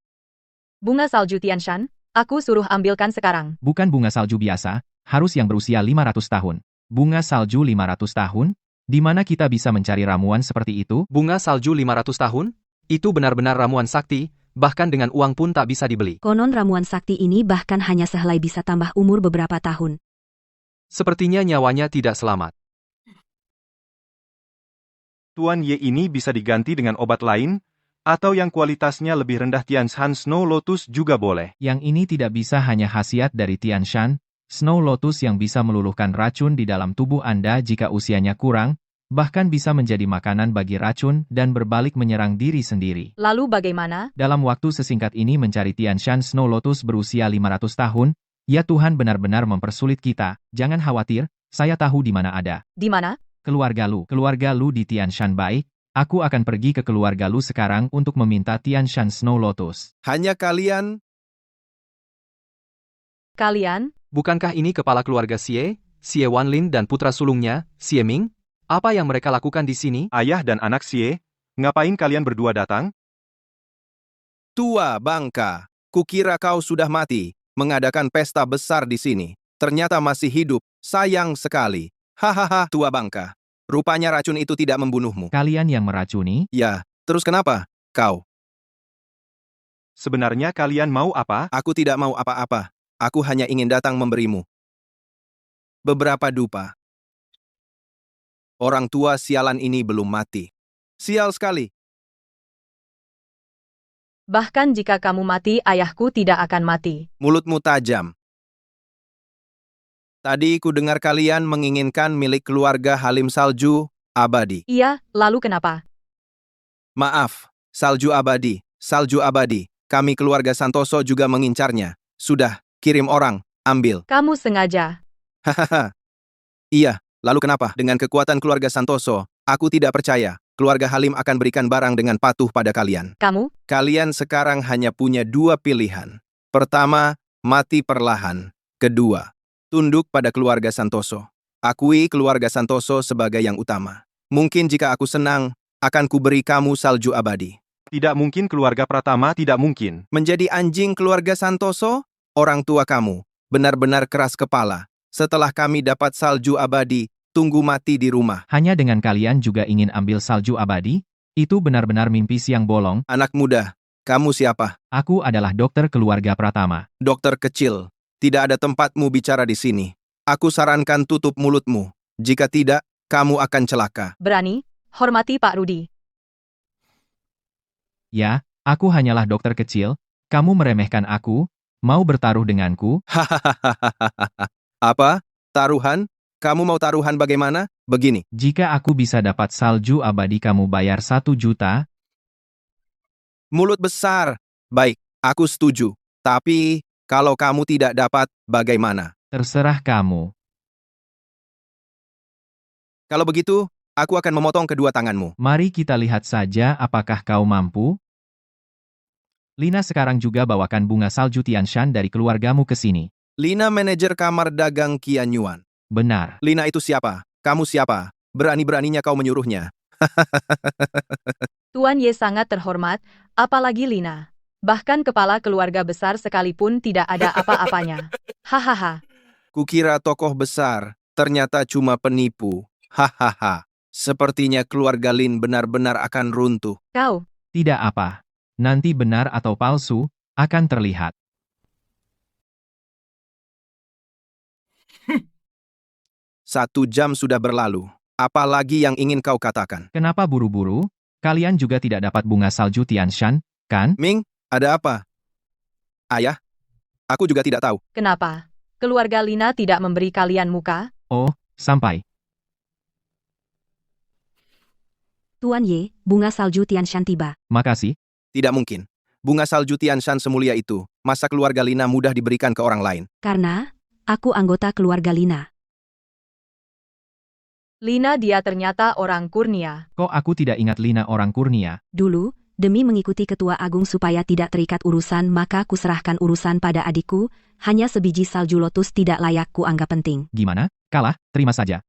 Bunga salju Tianshan? Aku suruh ambilkan sekarang. Bukan bunga salju biasa, harus yang berusia 500 tahun. Bunga salju 500 tahun? Di mana kita bisa mencari ramuan seperti itu? Bunga salju 500 tahun? Itu benar-benar ramuan sakti, bahkan dengan uang pun tak bisa dibeli. Konon ramuan sakti ini bahkan hanya sehelai bisa tambah umur beberapa tahun. Sepertinya nyawanya tidak selamat. Tuan Ye ini bisa diganti dengan obat lain, atau yang kualitasnya lebih rendah Tianshan Snow Lotus juga boleh. Yang ini tidak bisa hanya khasiat dari Tianshan, Snow Lotus yang bisa meluluhkan racun di dalam tubuh Anda jika usianya kurang, bahkan bisa menjadi makanan bagi racun dan berbalik menyerang diri sendiri. Lalu bagaimana? Dalam waktu sesingkat ini mencari Tianshan Snow Lotus berusia 500 tahun, ya Tuhan benar-benar mempersulit kita. Jangan khawatir, saya tahu di mana ada. Di mana? Keluarga Lu di Tianshan baik, Aku akan pergi ke keluarga Lu sekarang untuk meminta Tian Shan Snow Lotus. Hanya kalian? Kalian? Bukankah ini kepala keluarga Xie Wanlin dan putra sulungnya, Xie Ming? Apa yang mereka lakukan di sini? Ayah dan anak Xie, ngapain kalian berdua datang? Tua bangka. Kukira kau sudah mati. Mengadakan pesta besar di sini. Ternyata masih hidup. Sayang sekali. Hahaha, tua bangka. Rupanya racun itu tidak membunuhmu. Kalian yang meracuni? Ya, terus kenapa? Kau. Sebenarnya kalian mau apa? Aku tidak mau apa-apa. Aku hanya ingin datang memberimu beberapa dupa. Orang tua sialan ini belum mati. Sial sekali. Bahkan jika kamu mati, ayahku tidak akan mati. Mulutmu tajam. Tadi ku dengar kalian menginginkan milik keluarga Halim Salju Abadi. Iya, lalu kenapa? Maaf, Salju Abadi, Salju Abadi. Kami keluarga Santoso juga mengincarnya. Sudah, kirim orang, ambil. Kamu sengaja. Hahaha. Iya, lalu kenapa? Dengan kekuatan keluarga Santoso, aku tidak percaya. Keluarga Halim akan berikan barang dengan patuh pada kalian. Kamu? Kalian sekarang hanya punya dua pilihan. Pertama, mati perlahan. Kedua, tunduk pada keluarga Santoso. Akui keluarga Santoso sebagai yang utama. Mungkin jika aku senang, akan kuberi kamu salju abadi. Tidak mungkin keluarga Pratama, tidak mungkin. Menjadi anjing keluarga Santoso? Orang tua kamu benar-benar keras kepala. Setelah kami dapat salju abadi, tunggu mati di rumah. Hanya dengan kalian juga ingin ambil salju abadi? Itu benar-benar mimpi siang bolong. Anak muda, kamu siapa? Aku adalah dokter keluarga Pratama. Dokter kecil, tidak ada tempatmu bicara di sini. Aku sarankan tutup mulutmu. Jika tidak, kamu akan celaka. Berani? Hormati Pak Rudi. Ya, aku hanyalah dokter kecil. Kamu meremehkan aku? Mau bertaruh denganku? Hahaha. Apa? Taruhan? Kamu mau taruhan bagaimana? Begini. Jika aku bisa dapat salju abadi kamu bayar 1 juta? Mulut besar. Baik, aku setuju. Tapi, kalau kamu tidak dapat, bagaimana? Terserah kamu. Kalau begitu, aku akan memotong kedua tanganmu. Mari kita lihat saja apakah kau mampu. Lina sekarang juga bawakan bunga salju Tian Shan dari keluargamu ke sini. Lina manajer kamar dagang Qian Yuan. Benar. Lina itu siapa? Kamu siapa? Berani-beraninya kau menyuruhnya. Tuan Ye sangat terhormat, apalagi Lina. Bahkan kepala keluarga besar sekalipun tidak ada apa-apanya. Hahaha. Kukira tokoh besar, ternyata cuma penipu. Hahaha. Sepertinya keluarga Lin benar-benar akan runtuh. Kau. Tidak apa. Nanti benar atau palsu, akan terlihat. 1 jam sudah berlalu. Apa lagi yang ingin kau katakan? Kenapa buru-buru? Kalian juga tidak dapat bunga salju Tian Shan, kan? Ming, ada apa? Ayah? Aku juga tidak tahu. Kenapa? Keluarga Lina tidak memberi kalian muka? Oh, sampai. Tuan Ye, bunga salju Tian Shan tiba. Makasih. Tidak mungkin. Bunga salju Tian Shan semulia itu, masa keluarga Lina mudah diberikan ke orang lain? Karena, aku anggota keluarga Lina. Lina dia ternyata orang kurnia. Kok aku tidak ingat Lina orang kurnia? Dulu, demi mengikuti ketua agung supaya tidak terikat urusan maka kuserahkan urusan pada adikku, hanya sebiji salju lotus tidak layak ku anggap penting. Gimana? Kalah? Terima saja.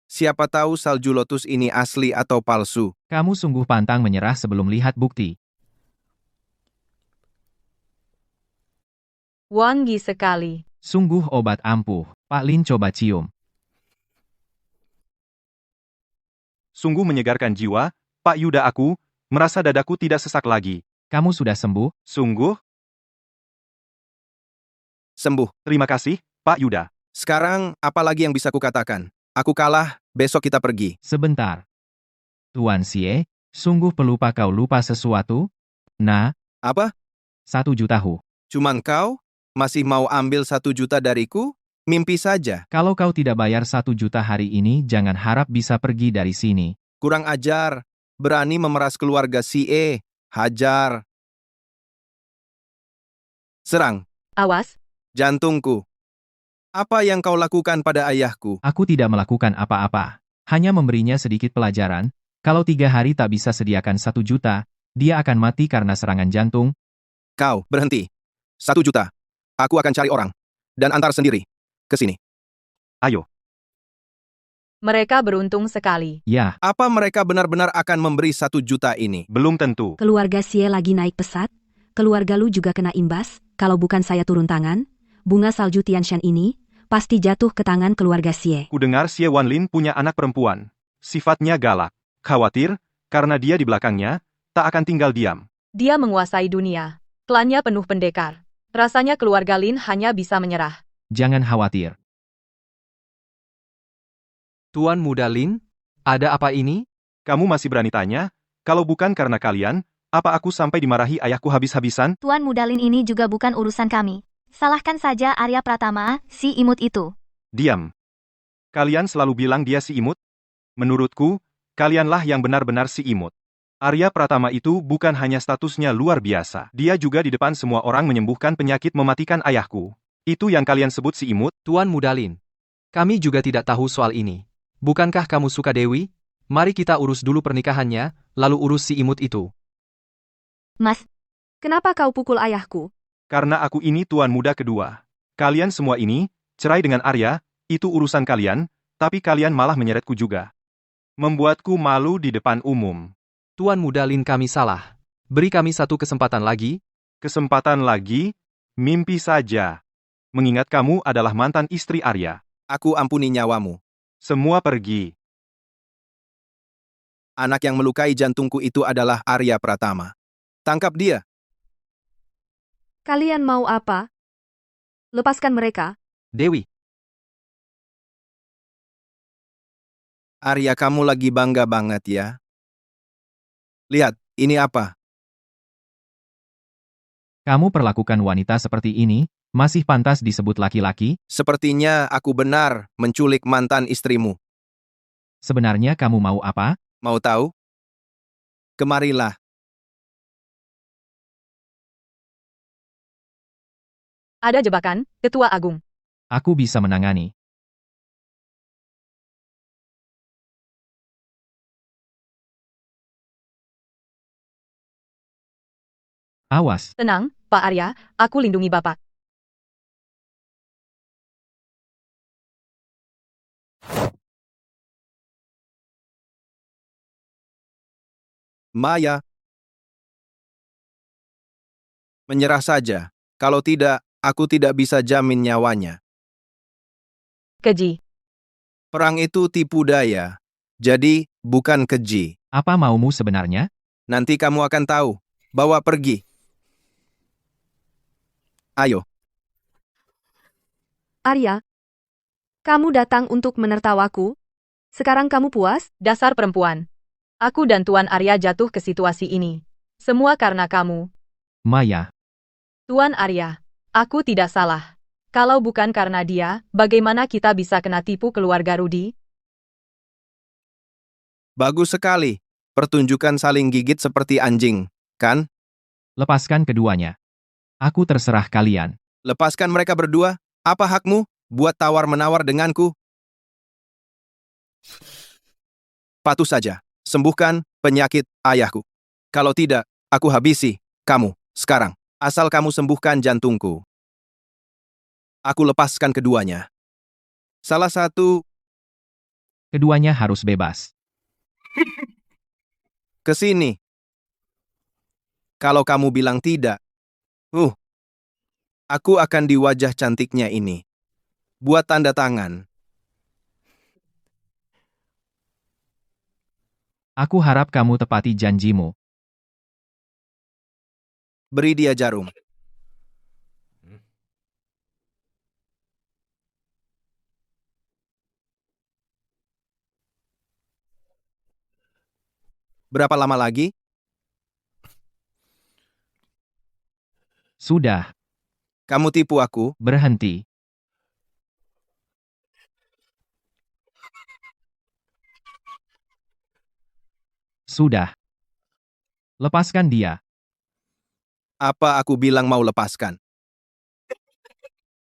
Siapa tahu salju lotus ini asli atau palsu? Kamu sungguh pantang menyerah sebelum lihat bukti. Wangi sekali. Sungguh obat ampuh. Pak Lin coba cium. Sungguh menyegarkan jiwa, Pak Yuda aku, merasa dadaku tidak sesak lagi. Kamu sudah sembuh? Sungguh, Sembuh. terima kasih, Pak Yuda. Sekarang, apa lagi yang bisa kukatakan? Aku kalah, besok kita pergi. Sebentar. Tuan Xie, sungguh pelupa kau lupa sesuatu? Nah, Apa? 1 juta hu. Cuman kau? Masih mau ambil 1 juta dariku? Mimpi saja. Kalau kau tidak bayar 1 juta hari ini, jangan harap bisa pergi dari sini. Kurang ajar. Berani memeras keluarga Xie. Hajar. Serang. Awas. Jantungku. Apa yang kau lakukan pada ayahku? Aku tidak melakukan apa-apa. Hanya memberinya sedikit pelajaran. Kalau 3 hari tak bisa sediakan 1 juta, dia akan mati karena serangan jantung. Kau, berhenti. 1 juta. Aku akan cari orang. Dan antar sendiri. Ke sini. Ayo. Mereka beruntung sekali. Ya, Apa mereka benar-benar akan memberi 1 juta ini? Belum tentu. Keluarga Xie lagi naik pesat. Keluarga Lu juga kena imbas. Kalau bukan saya turun tangan, bunga salju Tianshan ini pasti jatuh ke tangan keluarga Xie. Ku dengar Xie Wanlin punya anak perempuan. Sifatnya galak. Khawatir, karena dia di belakangnya, tak akan tinggal diam. Dia menguasai dunia. Klannya penuh pendekar. Rasanya keluarga Lin hanya bisa menyerah. jangan khawatir. Tuan Muda Lin, ada apa ini? Kamu masih berani tanya? Kalau bukan karena kalian, apa aku sampai dimarahi ayahku habis-habisan? Tuan Mudalin ini juga bukan urusan kami. Salahkan saja Arya Pratama, si imut itu. Diam. Kalian selalu bilang dia si imut? Menurutku, kalianlah yang benar-benar si imut. Arya Pratama itu bukan hanya statusnya luar biasa. Dia juga di depan semua orang menyembuhkan penyakit mematikan ayahku. Itu yang kalian sebut si imut? Tuan Muda Lin, kami juga tidak tahu soal ini. Bukankah kamu suka Dewi? Mari kita urus dulu pernikahannya, lalu urus si imut itu. Mas, Kenapa kau pukul ayahku? Karena aku ini tuan muda kedua. Kalian semua ini, cerai dengan Arya, itu urusan kalian, tapi kalian malah menyeretku juga. Membuatku malu di depan umum. Tuan Muda Lin, kami salah. Beri kami satu kesempatan lagi. Kesempatan lagi? Mimpi saja. Mengingat kamu adalah mantan istri Arya. Aku ampuni nyawamu. Semua pergi. Anak yang melukai jantungku itu adalah Arya Pratama. Tangkap dia. Kalian mau apa? Lepaskan mereka. Dewi, Arya, kamu lagi bangga banget ya. Lihat, ini apa? Kamu perlakukan wanita seperti ini, masih pantas disebut laki-laki? Sepertinya aku benar menculik mantan istrimu. Sebenarnya kamu mau apa? Mau tahu? Kemarilah. Ada jebakan, Ketua Agung. Aku bisa menangani. Awas, Tenang, Pak Arya, aku lindungi Bapak. Maya. Menyerah saja. Kalau tidak, aku tidak bisa jamin nyawanya. Keji. Perang itu tipu daya. Jadi, bukan keji. apa maumu sebenarnya? Nanti kamu akan tahu. Bawa pergi. Ayo. Arya, kamu datang untuk menertawaku? Sekarang kamu puas? Dasar perempuan. Aku dan Tuan Arya jatuh ke situasi ini. Semua karena kamu. Maya, Tuan Arya, aku tidak salah. Kalau bukan karena dia, bagaimana kita bisa kena tipu keluarga Rudi? Bagus sekali. Pertunjukan saling gigit seperti anjing, kan? lepaskan keduanya. Aku terserah kalian. Lepaskan mereka berdua. Apa hakmu? Buat tawar-menawar denganku. Patuh saja. Sembuhkan penyakit ayahku. Kalau tidak, aku habisi kamu sekarang. Asal kamu sembuhkan jantungku. Aku lepaskan keduanya. Salah satu Keduanya harus bebas. ke sini. Kalau kamu bilang tidak, aku akan di wajah cantiknya ini. Buat tanda tangan. Aku harap kamu tepati janjimu. Beri dia jarum. Berapa lama lagi? Sudah, Kamu tipu aku. berhenti. Sudah. Lepaskan dia. Apa aku bilang mau lepaskan?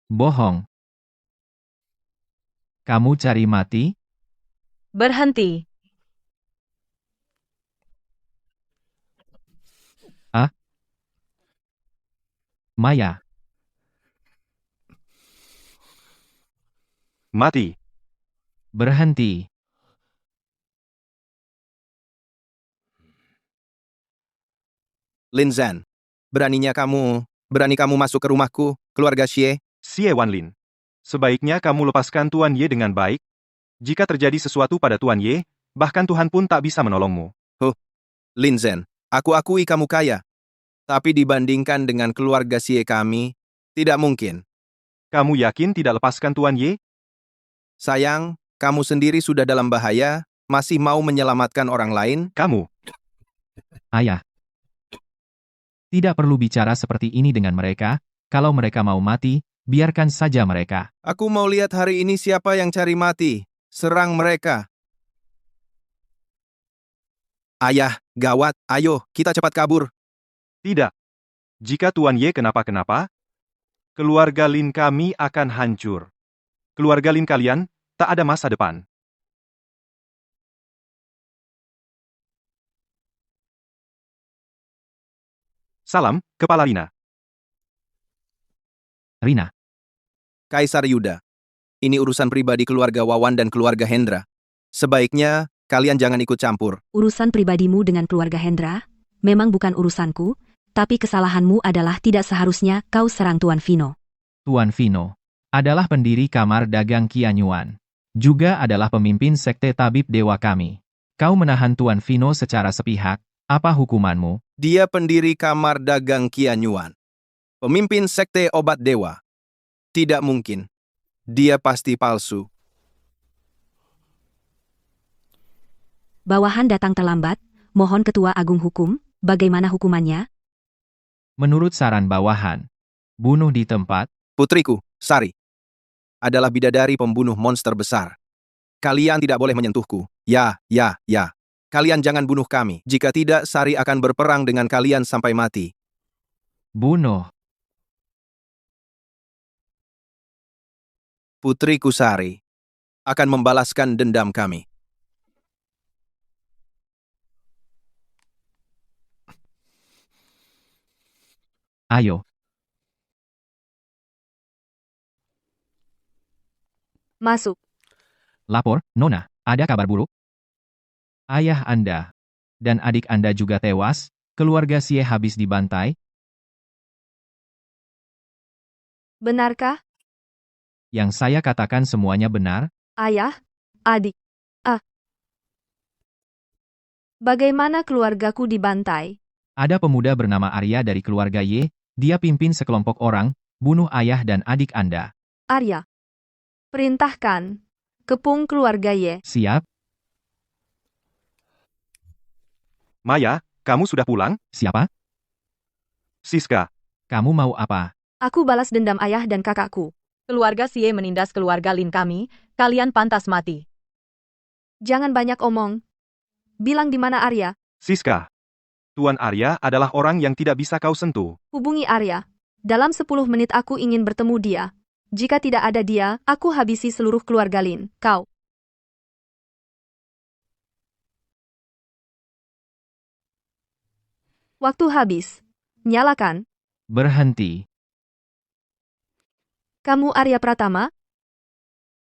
Bohong. Kamu cari mati? Berhenti. Maya, Mati. berhenti. Lin Zhan, berani kamu masuk ke rumahku, keluarga Xie? Xie Wanlin. Sebaiknya kamu lepaskan Tuan Ye dengan baik. Jika terjadi sesuatu pada Tuan Ye, bahkan Tuhan pun tak bisa menolongmu. Lin Zhan, aku akui kamu kaya. Tapi dibandingkan dengan keluarga Xie kami, tidak mungkin. Kamu yakin tidak lepaskan Tuan Ye? Sayang, kamu sendiri sudah dalam bahaya, masih mau menyelamatkan orang lain? Kamu. Ayah. Tidak perlu bicara seperti ini dengan mereka, kalau mereka mau mati, biarkan saja mereka. Aku mau lihat hari ini siapa yang cari mati. Serang mereka. Ayah, gawat, ayo, kita cepat kabur. Tidak. Jika Tuan Ye kenapa-kenapa, keluarga Lin kami akan hancur. Keluarga Lin kalian, tak ada masa depan. Salam, Kepala Rina. Rina, Kaisar Yuda. Ini urusan pribadi keluarga Wawan dan keluarga Hendra. Sebaiknya, kalian jangan ikut campur. Urusan pribadimu dengan keluarga Hendra memang bukan urusanku, tapi kesalahanmu adalah tidak seharusnya kau serang Tuan Vino. Tuan Vino, adalah pendiri kamar dagang Qianyuan. Juga adalah pemimpin sekte tabib dewa kami. Kau menahan Tuan Vino secara sepihak, apa hukumanmu? Dia pendiri kamar dagang Qianyuan. Pemimpin sekte obat dewa. Tidak mungkin. Dia pasti palsu. Bawahan datang terlambat, mohon Ketua Agung Hukum, bagaimana hukumannya? Menurut saran bawahan, bunuh di tempat. Putriku, Sari, adalah bidadari pembunuh monster besar. Kalian tidak boleh menyentuhku. Ya. Kalian jangan bunuh kami. Jika tidak, Sari akan berperang dengan kalian sampai mati. Bunuh. Putriku Sari akan membalaskan dendam kami. Ayo, Masuk. lapor, Nona, ada kabar buruk? Ayah Anda dan adik Anda juga tewas, keluarga Xie habis dibantai. Benarkah, Yang saya katakan semuanya benar? ayah, adik? Bagaimana keluargaku dibantai? Ada pemuda bernama Arya dari keluarga Ye, dia pimpin sekelompok orang, bunuh ayah dan adik Anda. Arya. Perintahkan. Kepung keluarga Ye. Siap? Maya, kamu sudah pulang? Siapa? Siska. Kamu mau apa? Aku balas dendam ayah dan kakakku. Keluarga Xie menindas keluarga Lin kami, kalian pantas mati. Jangan banyak omong. Bilang di mana Arya. Siska. Tuan Arya adalah orang yang tidak bisa kau sentuh. Hubungi Arya. Dalam 10 menit aku ingin bertemu dia. Jika tidak ada dia, aku habisi seluruh keluarga Lin. Kau. Waktu habis. Nyalakan. Berhenti. Kamu Arya Pratama?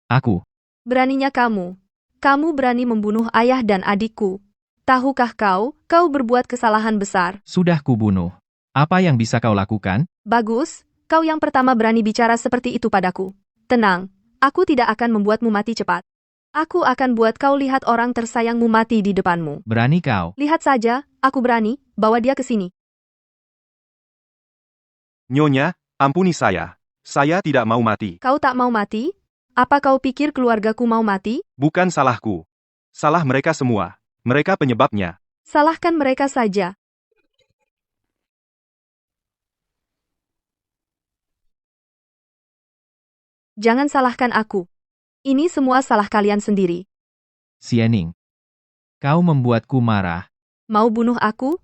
Aku. Beraninya kamu. Kamu berani membunuh ayah dan adikku. Tahukah kau berbuat kesalahan besar. Sudah kubunuh. Apa yang bisa kau lakukan? Bagus, kau yang pertama berani bicara seperti itu padaku. Tenang, aku tidak akan membuatmu mati cepat. Aku akan buat kau lihat orang tersayangmu mati di depanmu. Berani kau? Lihat saja, aku berani, bawa dia ke sini. Nyonya, ampuni saya. Saya tidak mau mati. Kau tak mau mati? Apa kau pikir keluargaku mau mati? Bukan salahku. Salah mereka semua. Mereka penyebabnya. Salahkan mereka saja. Jangan salahkan aku. Ini semua salah kalian sendiri. Xiening. Kau membuatku marah. Mau bunuh aku?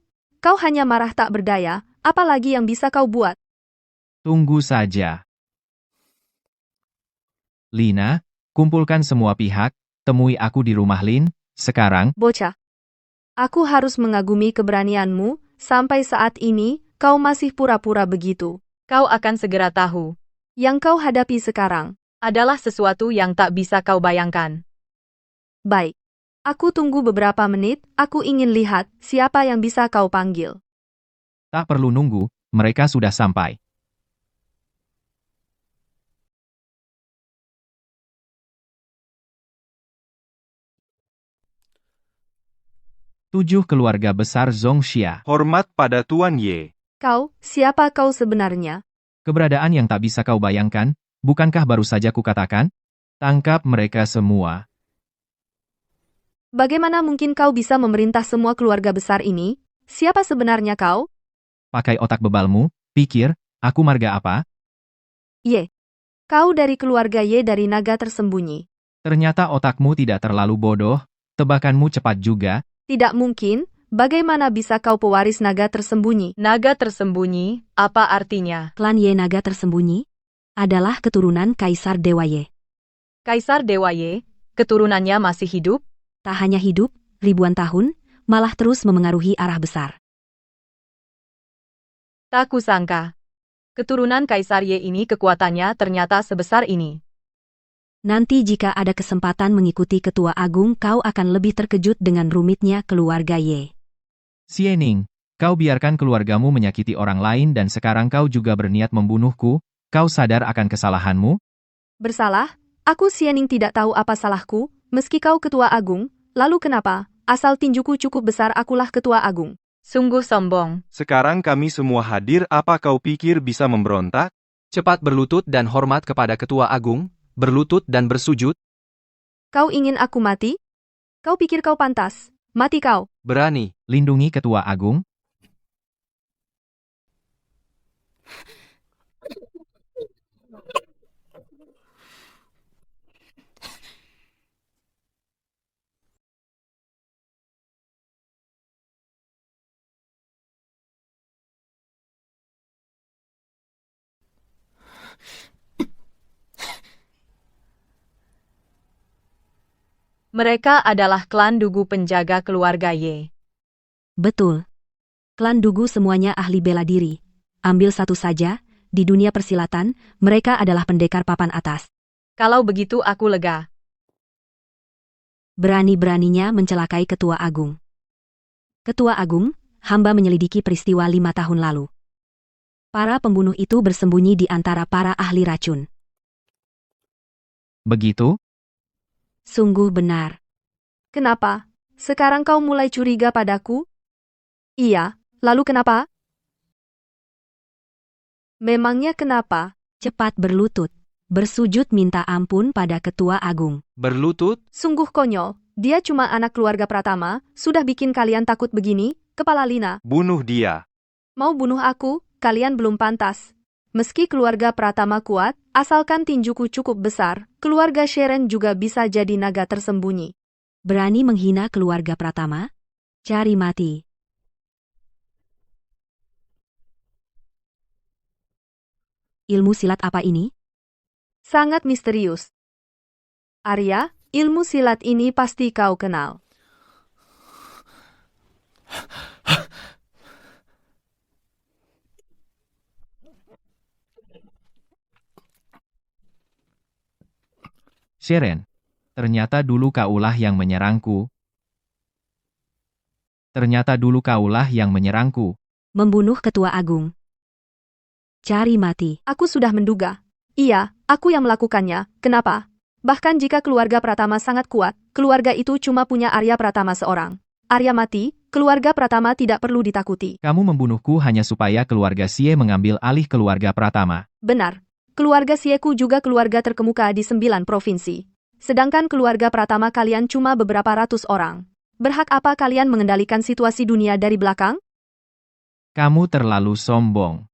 Kau hanya marah tak berdaya, apalagi yang bisa kau buat? Tunggu saja. Lina, kumpulkan semua pihak, temui aku di rumah Lin, sekarang. Bocah. Aku harus mengagumi keberanianmu, sampai saat ini, kau masih pura-pura begitu. Kau akan segera tahu. Yang kau hadapi sekarang Adalah sesuatu yang tak bisa kau bayangkan. baik. Aku tunggu beberapa menit, aku ingin lihat siapa yang bisa kau panggil. Tak perlu nunggu, mereka sudah sampai. Tujuh keluarga besar Zhongxia. Hormat pada Tuan Ye. Kau, siapa kau sebenarnya? Keberadaan yang tak bisa kau bayangkan, bukankah baru saja kukatakan? Tangkap mereka semua. Bagaimana mungkin kau bisa memerintah semua keluarga besar ini? Siapa sebenarnya kau? Pakai otak bebalmu, pikir, aku marga apa? Ye. Kau dari keluarga Ye dari naga tersembunyi. Ternyata otakmu tidak terlalu bodoh, tebakanmu cepat juga. Tidak mungkin, bagaimana bisa kau pewaris naga tersembunyi? Naga tersembunyi, apa artinya? Klan Ye naga tersembunyi adalah keturunan Kaisar Dewa Ye. Kaisar Dewa Ye, keturunannya masih hidup? Tak hanya hidup, ribuan tahun, malah terus memengaruhi arah besar. Tak kusangka. Keturunan Kaisar Ye ini kekuatannya ternyata sebesar ini. Nanti jika ada kesempatan mengikuti Ketua Agung kau akan lebih terkejut dengan rumitnya keluarga Ye. Xiening, kau biarkan keluargamu menyakiti orang lain dan sekarang kau juga berniat membunuhku, kau sadar akan kesalahanmu? Bersalah? Aku Xiening tidak tahu apa salahku, meski kau Ketua Agung, lalu kenapa? Asal tinjuku cukup besar akulah Ketua Agung. Sungguh sombong. Sekarang kami semua hadir, apa kau pikir bisa memberontak? Cepat berlutut dan hormat kepada Ketua Agung, berlutut dan bersujud. Kau ingin aku mati? Kau pikir kau pantas? Mati kau. Berani. Lindungi Ketua Agung. Mereka adalah klan Dugu penjaga keluarga Ye. Betul. Klan Dugu semuanya ahli bela diri. Ambil satu saja, di dunia persilatan, mereka adalah pendekar papan atas. Kalau begitu aku lega. Berani-beraninya mencelakai Ketua Agung. Ketua Agung, hamba menyelidiki peristiwa 5 tahun lalu. Para pembunuh itu bersembunyi di antara para ahli racun. Begitu? Sungguh benar. Kenapa? Sekarang kau mulai curiga padaku? Iya, lalu kenapa? Memangnya kenapa? Cepat berlutut. Bersujud minta ampun pada Ketua Agung. Berlutut? Sungguh konyol, dia cuma anak keluarga Pratama, sudah bikin kalian takut begini, kepala Lina. Bunuh dia. Mau bunuh aku, kalian belum pantas. Meski keluarga Pratama kuat, asalkan tinjuku cukup besar, keluarga Sharon juga bisa jadi naga tersembunyi. Berani menghina keluarga Pratama? Cari mati. Ilmu silat apa ini? Sangat misterius. Arya, ilmu silat ini pasti kau kenal. Sheren, ternyata dulu kaulah yang menyerangku. Ternyata dulu kaulah yang menyerangku. Membunuh Ketua Agung. Cari mati. Aku sudah menduga. Iya, aku yang melakukannya. Kenapa? Bahkan jika keluarga Pratama sangat kuat, keluarga itu cuma punya Arya Pratama seorang. Arya mati, keluarga Pratama tidak perlu ditakuti. Kamu membunuhku hanya supaya keluarga Xie mengambil alih keluarga Pratama. Benar. Keluarga Xieku juga keluarga terkemuka di 9 provinsi. Sedangkan keluarga Pratama kalian cuma beberapa ratus orang. Berhak apa kalian mengendalikan situasi dunia dari belakang? Kamu terlalu sombong.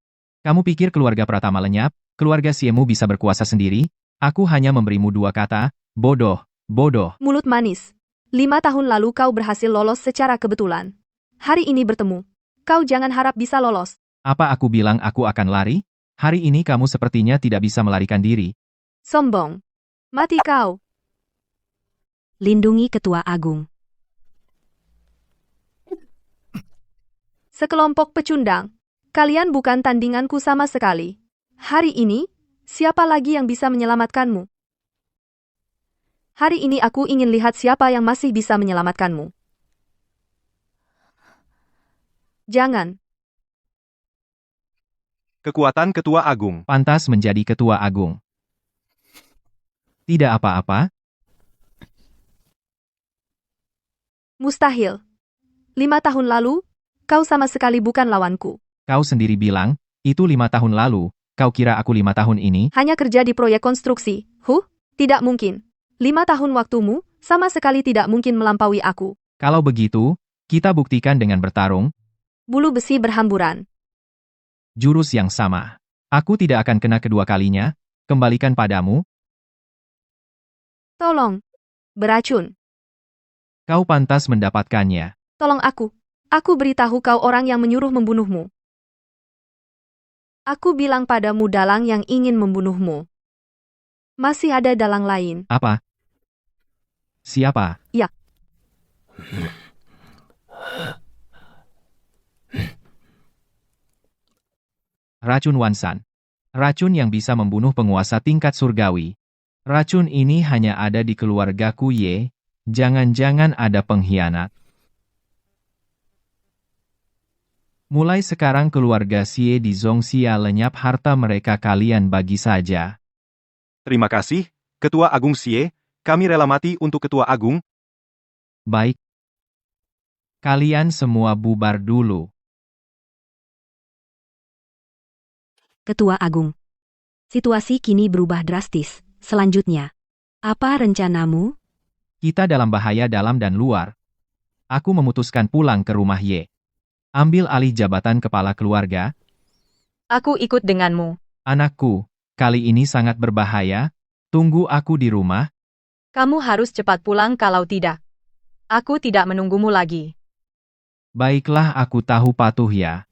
Kamu pikir keluarga Pratama lenyap, keluarga Xiemu bisa berkuasa sendiri? Aku hanya memberimu 2 kata, bodoh, bodoh. Mulut manis. 5 tahun lalu kau berhasil lolos secara kebetulan. Hari ini bertemu. Kau jangan harap bisa lolos. Apa aku bilang aku akan lari? Hari ini kamu sepertinya tidak bisa melarikan diri. Sombong. Mati kau. Lindungi Ketua Agung. Sekelompok pecundang. Kalian bukan tandinganku sama sekali. Hari ini, siapa lagi yang bisa menyelamatkanmu? Hari ini aku ingin lihat siapa yang masih bisa menyelamatkanmu. Jangan. Kekuatan Ketua Agung. Pantas menjadi ketua agung. Tidak apa-apa, Mustahil. 5 tahun lalu, kau sama sekali bukan lawanku. kau sendiri bilang, itu 5 tahun lalu, kau kira aku 5 tahun ini? Hanya kerja di proyek konstruksi. Tidak mungkin. 5 tahun waktumu, sama sekali tidak mungkin melampaui aku. Kalau begitu, kita buktikan dengan bertarung, Bulu besi berhamburan. jurus yang sama. Aku tidak akan kena kedua kalinya, kembalikan padamu, Tolong. Beracun. kau pantas mendapatkannya. Tolong aku. Aku beritahu kau orang yang menyuruh membunuhmu. Aku bilang padamu dalang yang ingin membunuhmu. Masih ada dalang lain. Apa? Siapa? Ya. Racun Wansan. Racun yang bisa membunuh penguasa tingkat surgawi. Racun ini hanya ada di keluargaku Ye. Jangan-jangan ada pengkhianat. Mulai sekarang keluarga Xie di Zhongxia lenyap harta mereka kalian bagi saja. Terima kasih, Ketua Agung Xie. Kami rela mati untuk Ketua Agung. Baik. Kalian semua bubar dulu. Ketua Agung. Situasi kini berubah drastis. Selanjutnya, apa rencanamu? Kita dalam bahaya dalam dan luar. Aku memutuskan pulang ke rumah Ye. Ambil alih jabatan kepala keluarga. Aku ikut denganmu. Anakku, kali ini sangat berbahaya. Tunggu aku di rumah. Kamu harus cepat pulang kalau tidak. Aku tidak menunggumu lagi. Baiklah, aku tahu patuh ya.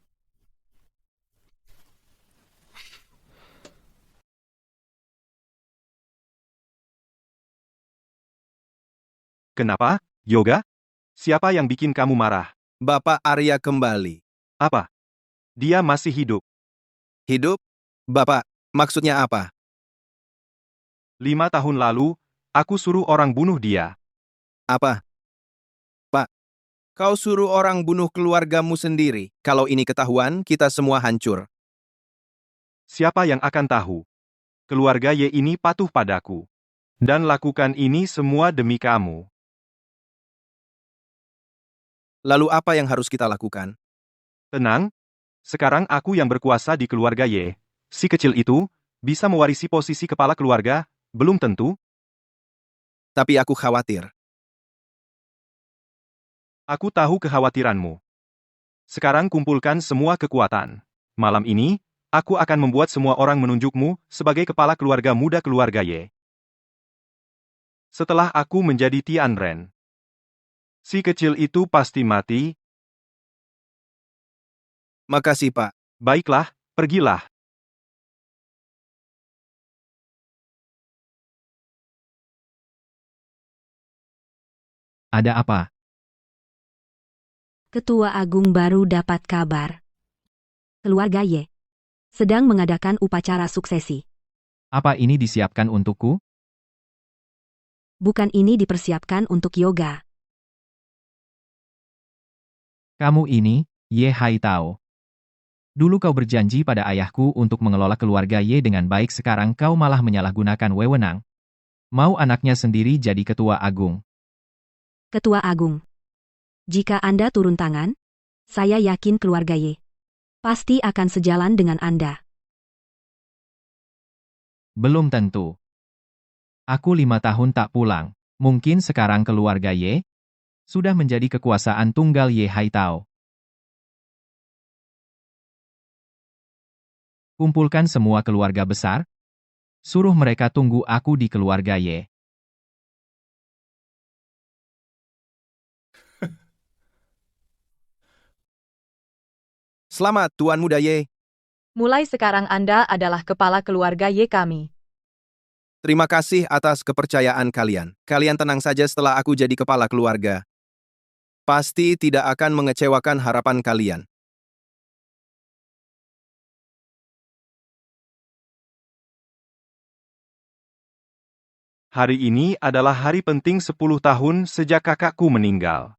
Kenapa, Yoga? Siapa yang bikin kamu marah? Bapak Arya kembali. Apa? Dia masih hidup. Hidup? Bapak, maksudnya apa? 5 tahun lalu, aku suruh orang bunuh dia. Apa? Pak, kau suruh orang bunuh keluargamu sendiri. Kalau ini ketahuan, kita semua hancur. Siapa yang akan tahu? Keluarga Ye ini patuh padaku. Dan lakukan ini semua demi kamu. Lalu apa yang harus kita lakukan? Tenang. Sekarang aku yang berkuasa di keluarga Ye. Si kecil itu, bisa mewarisi posisi kepala keluarga, belum tentu. Tapi aku khawatir. Aku tahu kekhawatiranmu. Sekarang kumpulkan semua kekuatan. Malam ini, aku akan membuat semua orang menunjukmu sebagai kepala keluarga muda keluarga Ye. Setelah aku menjadi Tianren, si kecil itu pasti mati. Makasih, Pak. Baiklah, pergilah. Ada apa? Ketua Agung baru dapat kabar. Keluarga Ye sedang mengadakan upacara suksesi. Apa ini disiapkan untukku? Bukan, ini dipersiapkan untuk Yoga. Kamu ini, Ye Haitao. Dulu kau berjanji pada ayahku untuk mengelola keluarga Ye dengan baik, sekarang kau malah menyalahgunakan wewenang. Mau anaknya sendiri jadi ketua agung. Ketua Agung. Jika Anda turun tangan, saya yakin keluarga Ye pasti akan sejalan dengan Anda. Belum tentu. Aku 5 tahun tak pulang. Mungkin sekarang keluarga Ye sudah menjadi kekuasaan tunggal Ye Haitao. Kumpulkan semua keluarga besar. Suruh mereka tunggu aku di keluarga Ye. Selamat, Tuan Muda Ye. Mulai sekarang Anda adalah kepala keluarga Ye kami. Terima kasih atas kepercayaan kalian. Kalian tenang saja, setelah aku jadi kepala keluarga, pasti tidak akan mengecewakan harapan kalian. Hari ini adalah hari penting 10 tahun sejak kakakku meninggal.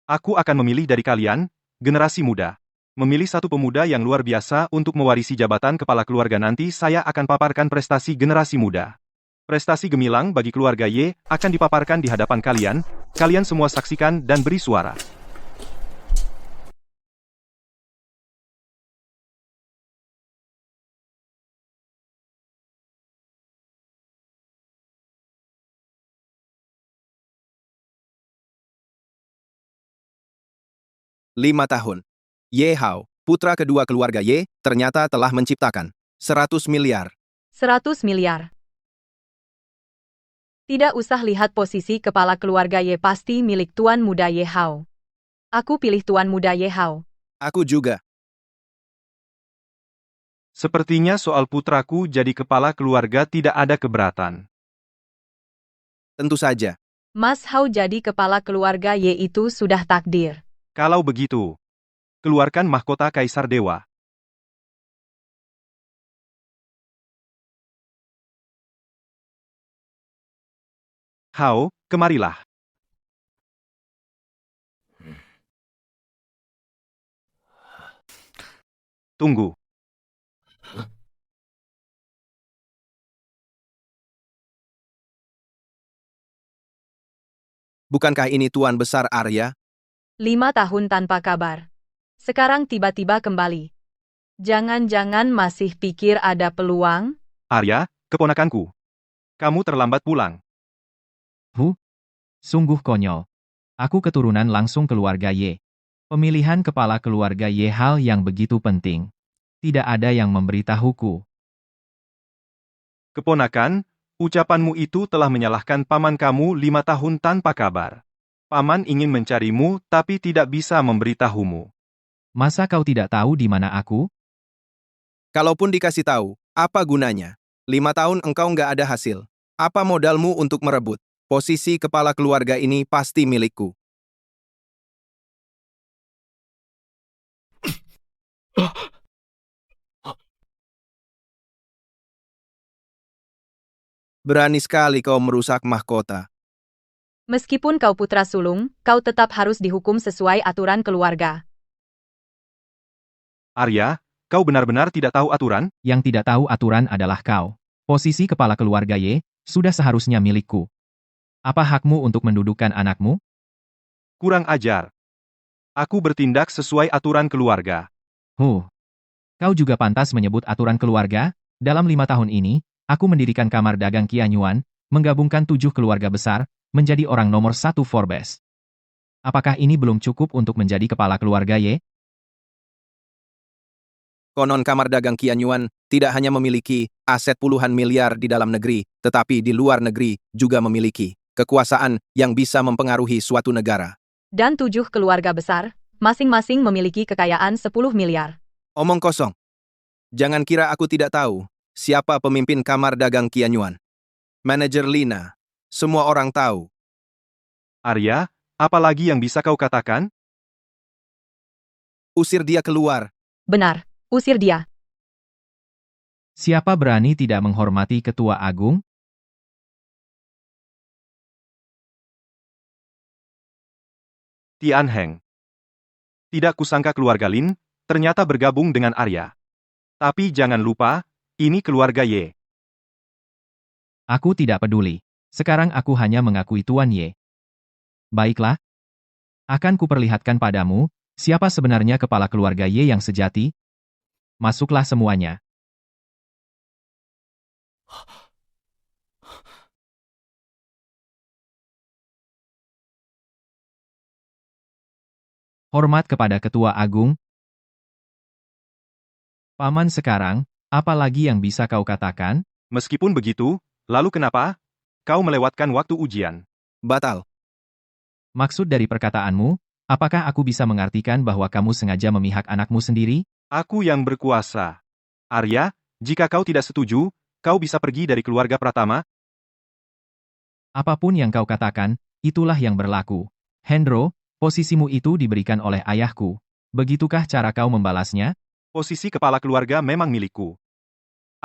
Aku akan memilih dari kalian, generasi muda. Memilih satu pemuda yang luar biasa untuk mewarisi jabatan kepala keluarga. Nanti saya akan paparkan prestasi generasi muda. Prestasi gemilang bagi keluarga Y akan dipaparkan di hadapan kalian. Kalian semua saksikan dan beri suara. Lima tahun. Ye Hao, putra kedua keluarga Ye, ternyata telah menciptakan 100 miliar. 100 miliar. Tidak usah lihat posisi kepala keluarga Ye, pasti milik Tuan Muda Ye Hao. Aku pilih Tuan Muda Ye Hao. Aku juga. Sepertinya soal putraku jadi kepala keluarga tidak ada keberatan. Tentu saja. Mas Hao jadi kepala keluarga Ye itu sudah takdir. Kalau begitu, keluarkan mahkota Kaisar Dewa. Hao, kemarilah. Tunggu. Bukankah ini Tuan Besar Arya? 5 tahun tanpa kabar. Sekarang tiba-tiba kembali. Jangan-jangan masih pikir ada peluang? Arya, keponakanku. Kamu terlambat pulang. Sungguh konyol. Aku keturunan langsung keluarga Y. Pemilihan kepala keluarga Y hal yang begitu penting. Tidak ada yang memberitahuku. Keponakan, ucapanmu itu telah menyalahkan paman kamu 5 tahun tanpa kabar. Paman ingin mencarimu tapi tidak bisa memberitahumu. Masa kau tidak tahu di mana aku? Kalaupun dikasih tahu, apa gunanya? 5 tahun engkau nggak ada hasil. Apa modalmu untuk merebut? Posisi kepala keluarga ini pasti milikku. Berani sekali kau merusak mahkota. Meskipun kau putra sulung, kau tetap harus dihukum sesuai aturan keluarga. Arya, kau benar-benar tidak tahu aturan? Yang tidak tahu aturan adalah kau. Posisi kepala keluarga Y sudah seharusnya milikku. Apa hakmu untuk mendudukkan anakmu? Kurang ajar. Aku bertindak sesuai aturan keluarga. Kau juga pantas menyebut aturan keluarga? Dalam 5 tahun ini, aku mendirikan kamar dagang Qianyuan, menggabungkan 7 keluarga besar, menjadi orang nomor 1 Forbes. Apakah ini belum cukup untuk menjadi kepala keluarga Y? Konon kamar dagang Qianyuan tidak hanya memiliki aset puluhan miliar di dalam negeri, tetapi di luar negeri juga memiliki kekuasaan yang bisa mempengaruhi suatu negara. Dan 7 keluarga besar, masing-masing memiliki kekayaan 10 miliar. Omong kosong. Jangan kira aku tidak tahu siapa pemimpin kamar dagang Qianyuan. Manajer Lina. Semua orang tahu. Arya, apa lagi yang bisa kau katakan? Usir dia keluar. Benar, usir dia. Siapa berani tidak menghormati ketua agung? Tian Heng. Tidak kusangka keluarga Lin ternyata bergabung dengan Arya. Tapi jangan lupa, ini keluarga Y. Aku tidak peduli. Sekarang aku hanya mengakui Tuan Y. Baiklah. Akan kuperlihatkan padamu, siapa sebenarnya kepala keluarga Y yang sejati? Masuklah semuanya. Hormat kepada ketua agung. Paman sekarang, apa lagi yang bisa kau katakan? Meskipun begitu, lalu kenapa? Kau melewatkan waktu ujian. Batal. Maksud dari perkataanmu, apakah aku bisa mengartikan bahwa kamu sengaja memihak anakmu sendiri? Aku yang berkuasa. Arya, jika kau tidak setuju, kau bisa pergi dari keluarga Pratama. Apapun yang kau katakan, itulah yang berlaku. Hendro, posisimu itu diberikan oleh ayahku. Begitukah cara kau membalasnya? Posisi kepala keluarga memang milikku.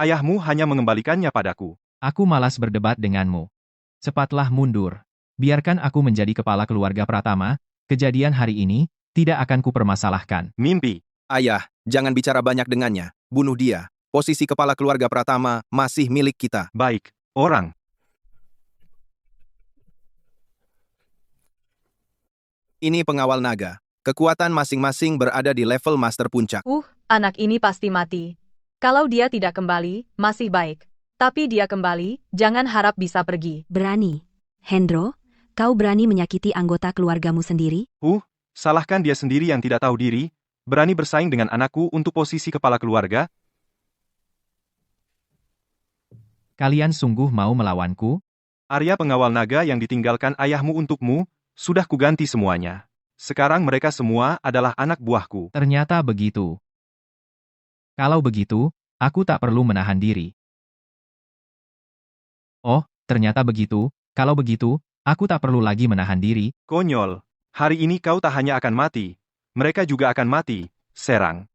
Ayahmu hanya mengembalikannya padaku. Aku malas berdebat denganmu. Cepatlah mundur. Biarkan aku menjadi kepala keluarga Pratama, kejadian hari ini tidak akan kupermasalahkan. Mimpi. Ayah, jangan bicara banyak dengannya. Bunuh dia. Posisi kepala keluarga Pratama masih milik kita. Baik, orang. Ini pengawal naga. Kekuatan masing-masing berada di level Master Puncak. Anak ini pasti mati. Kalau dia tidak kembali, masih baik. Tapi dia kembali, jangan harap bisa pergi. Berani. Hendro, kau berani menyakiti anggota keluargamu sendiri? Salahkan dia sendiri yang tidak tahu diri, berani bersaing dengan anakku untuk posisi kepala keluarga? Kalian sungguh mau melawanku? Arya pengawal naga yang ditinggalkan ayahmu untukmu, sudah kuganti semuanya. Sekarang mereka semua adalah anak buahku. Ternyata begitu. Kalau begitu, aku tak perlu menahan diri. Oh, ternyata begitu. Kalau begitu, aku tak perlu lagi menahan diri. Konyol. Hari ini kau tak hanya akan mati, mereka juga akan mati. Serang.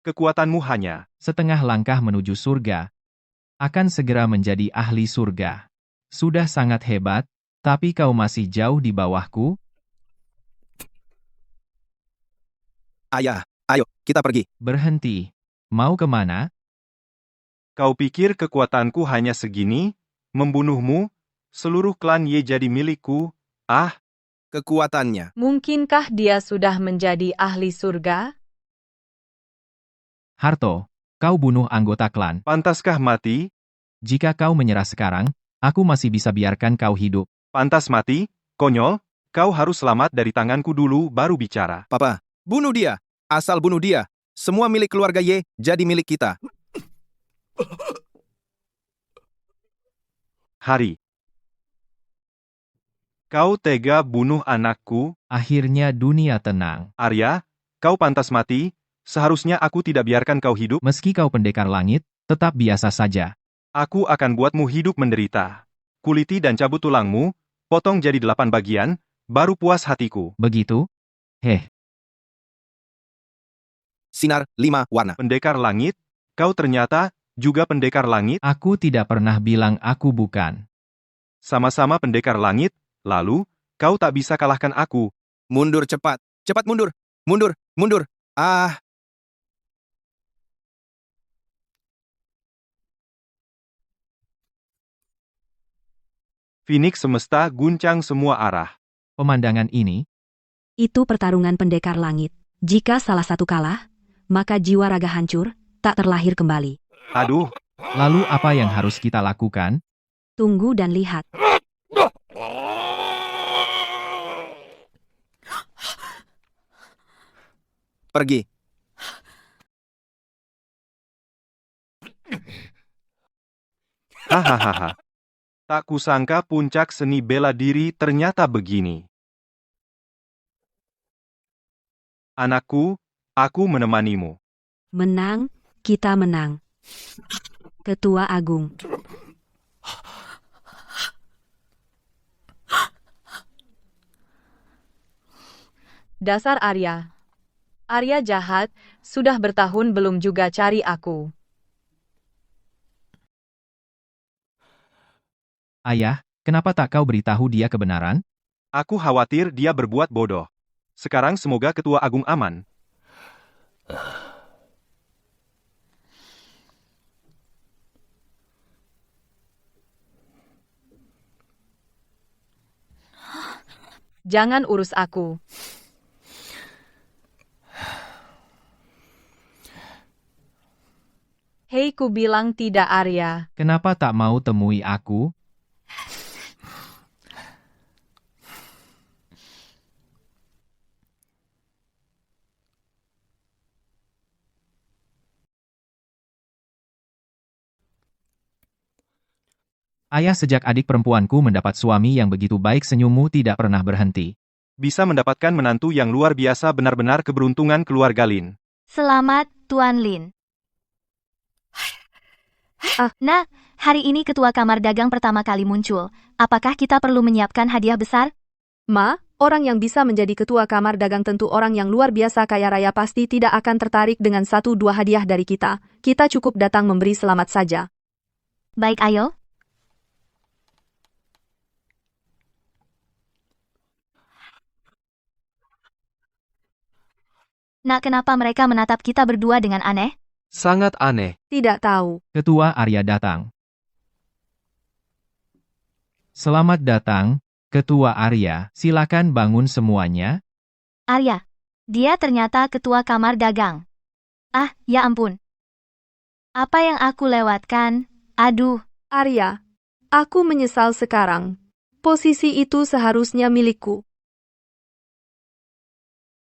Kekuatanmu hanya Setengah langkah menuju surga. Akan segera menjadi ahli surga. Sudah sangat hebat, tapi kau masih jauh di bawahku. Ayah, ayo, kita pergi. Berhenti. Mau kemana? Kau pikir kekuatanku hanya segini? Membunuhmu? Seluruh klan Ye jadi milikku? Kekuatannya. Mungkinkah dia sudah menjadi ahli surga? Harto, kau bunuh anggota klan. Pantaskah mati? Jika kau menyerah sekarang, aku masih bisa biarkan kau hidup. Pantas mati? Konyol? Kau harus selamat dari tanganku dulu baru bicara. Papa, bunuh dia. Asal bunuh dia. Semua milik keluarga Ye jadi milik kita. Hari. Kau tega bunuh anakku? Akhirnya dunia tenang. Arya, kau pantas mati. Seharusnya aku tidak biarkan kau hidup. Meski kau pendekar langit, tetap biasa saja. Aku akan buatmu hidup menderita. Kuliti dan cabut tulangmu, potong jadi 8 bagian, baru puas hatiku. Begitu? Sinar 5 warna. Pendekar langit? Kau ternyata juga pendekar langit? Aku tidak pernah bilang aku bukan. Sama-sama pendekar langit, lalu, kau tak bisa kalahkan aku. Mundur cepat. Cepat mundur. Mundur. Mundur. Phoenix semesta guncang semua arah. Pemandangan ini, Itu pertarungan pendekar langit. Jika salah satu kalah, maka jiwa raga hancur, tak terlahir kembali. Aduh, lalu apa yang harus kita lakukan? Tunggu dan lihat. Pergi. hahaha. Tak kusangka puncak seni bela diri ternyata begini. Anakku, aku menemanimu. Menang, kita menang. Ketua Agung. Dasar Arya. Arya jahat, sudah bertahun belum juga cari aku. Ayah, kenapa tak kau beritahu dia kebenaran? Aku khawatir dia berbuat bodoh. Sekarang semoga Ketua Agung aman. Jangan urus aku. Hei, ku bilang tidak Arya. Kenapa tak mau temui aku? Ayah, sejak adik perempuanku mendapat suami yang begitu baik, senyummu tidak pernah berhenti. Bisa mendapatkan menantu yang luar biasa, benar-benar keberuntungan keluarga Lin. Selamat, Tuan Lin. Nah, hari ini ketua kamar dagang pertama kali muncul. Apakah kita perlu menyiapkan hadiah besar? Ma, Orang yang bisa menjadi ketua kamar dagang tentu orang yang luar biasa kaya raya, pasti tidak akan tertarik dengan 1-2 hadiah dari kita. Kita cukup datang memberi selamat saja. Baik, ayo. Nak, kenapa mereka menatap kita berdua dengan aneh? Sangat aneh. Tidak tahu. Ketua Arya datang. Selamat datang, Ketua Arya. Silakan bangun semuanya. Arya. Dia ternyata ketua kamar dagang. Ah, ya ampun. Apa yang aku lewatkan? Aduh. Arya, aku menyesal sekarang. Posisi itu seharusnya milikku.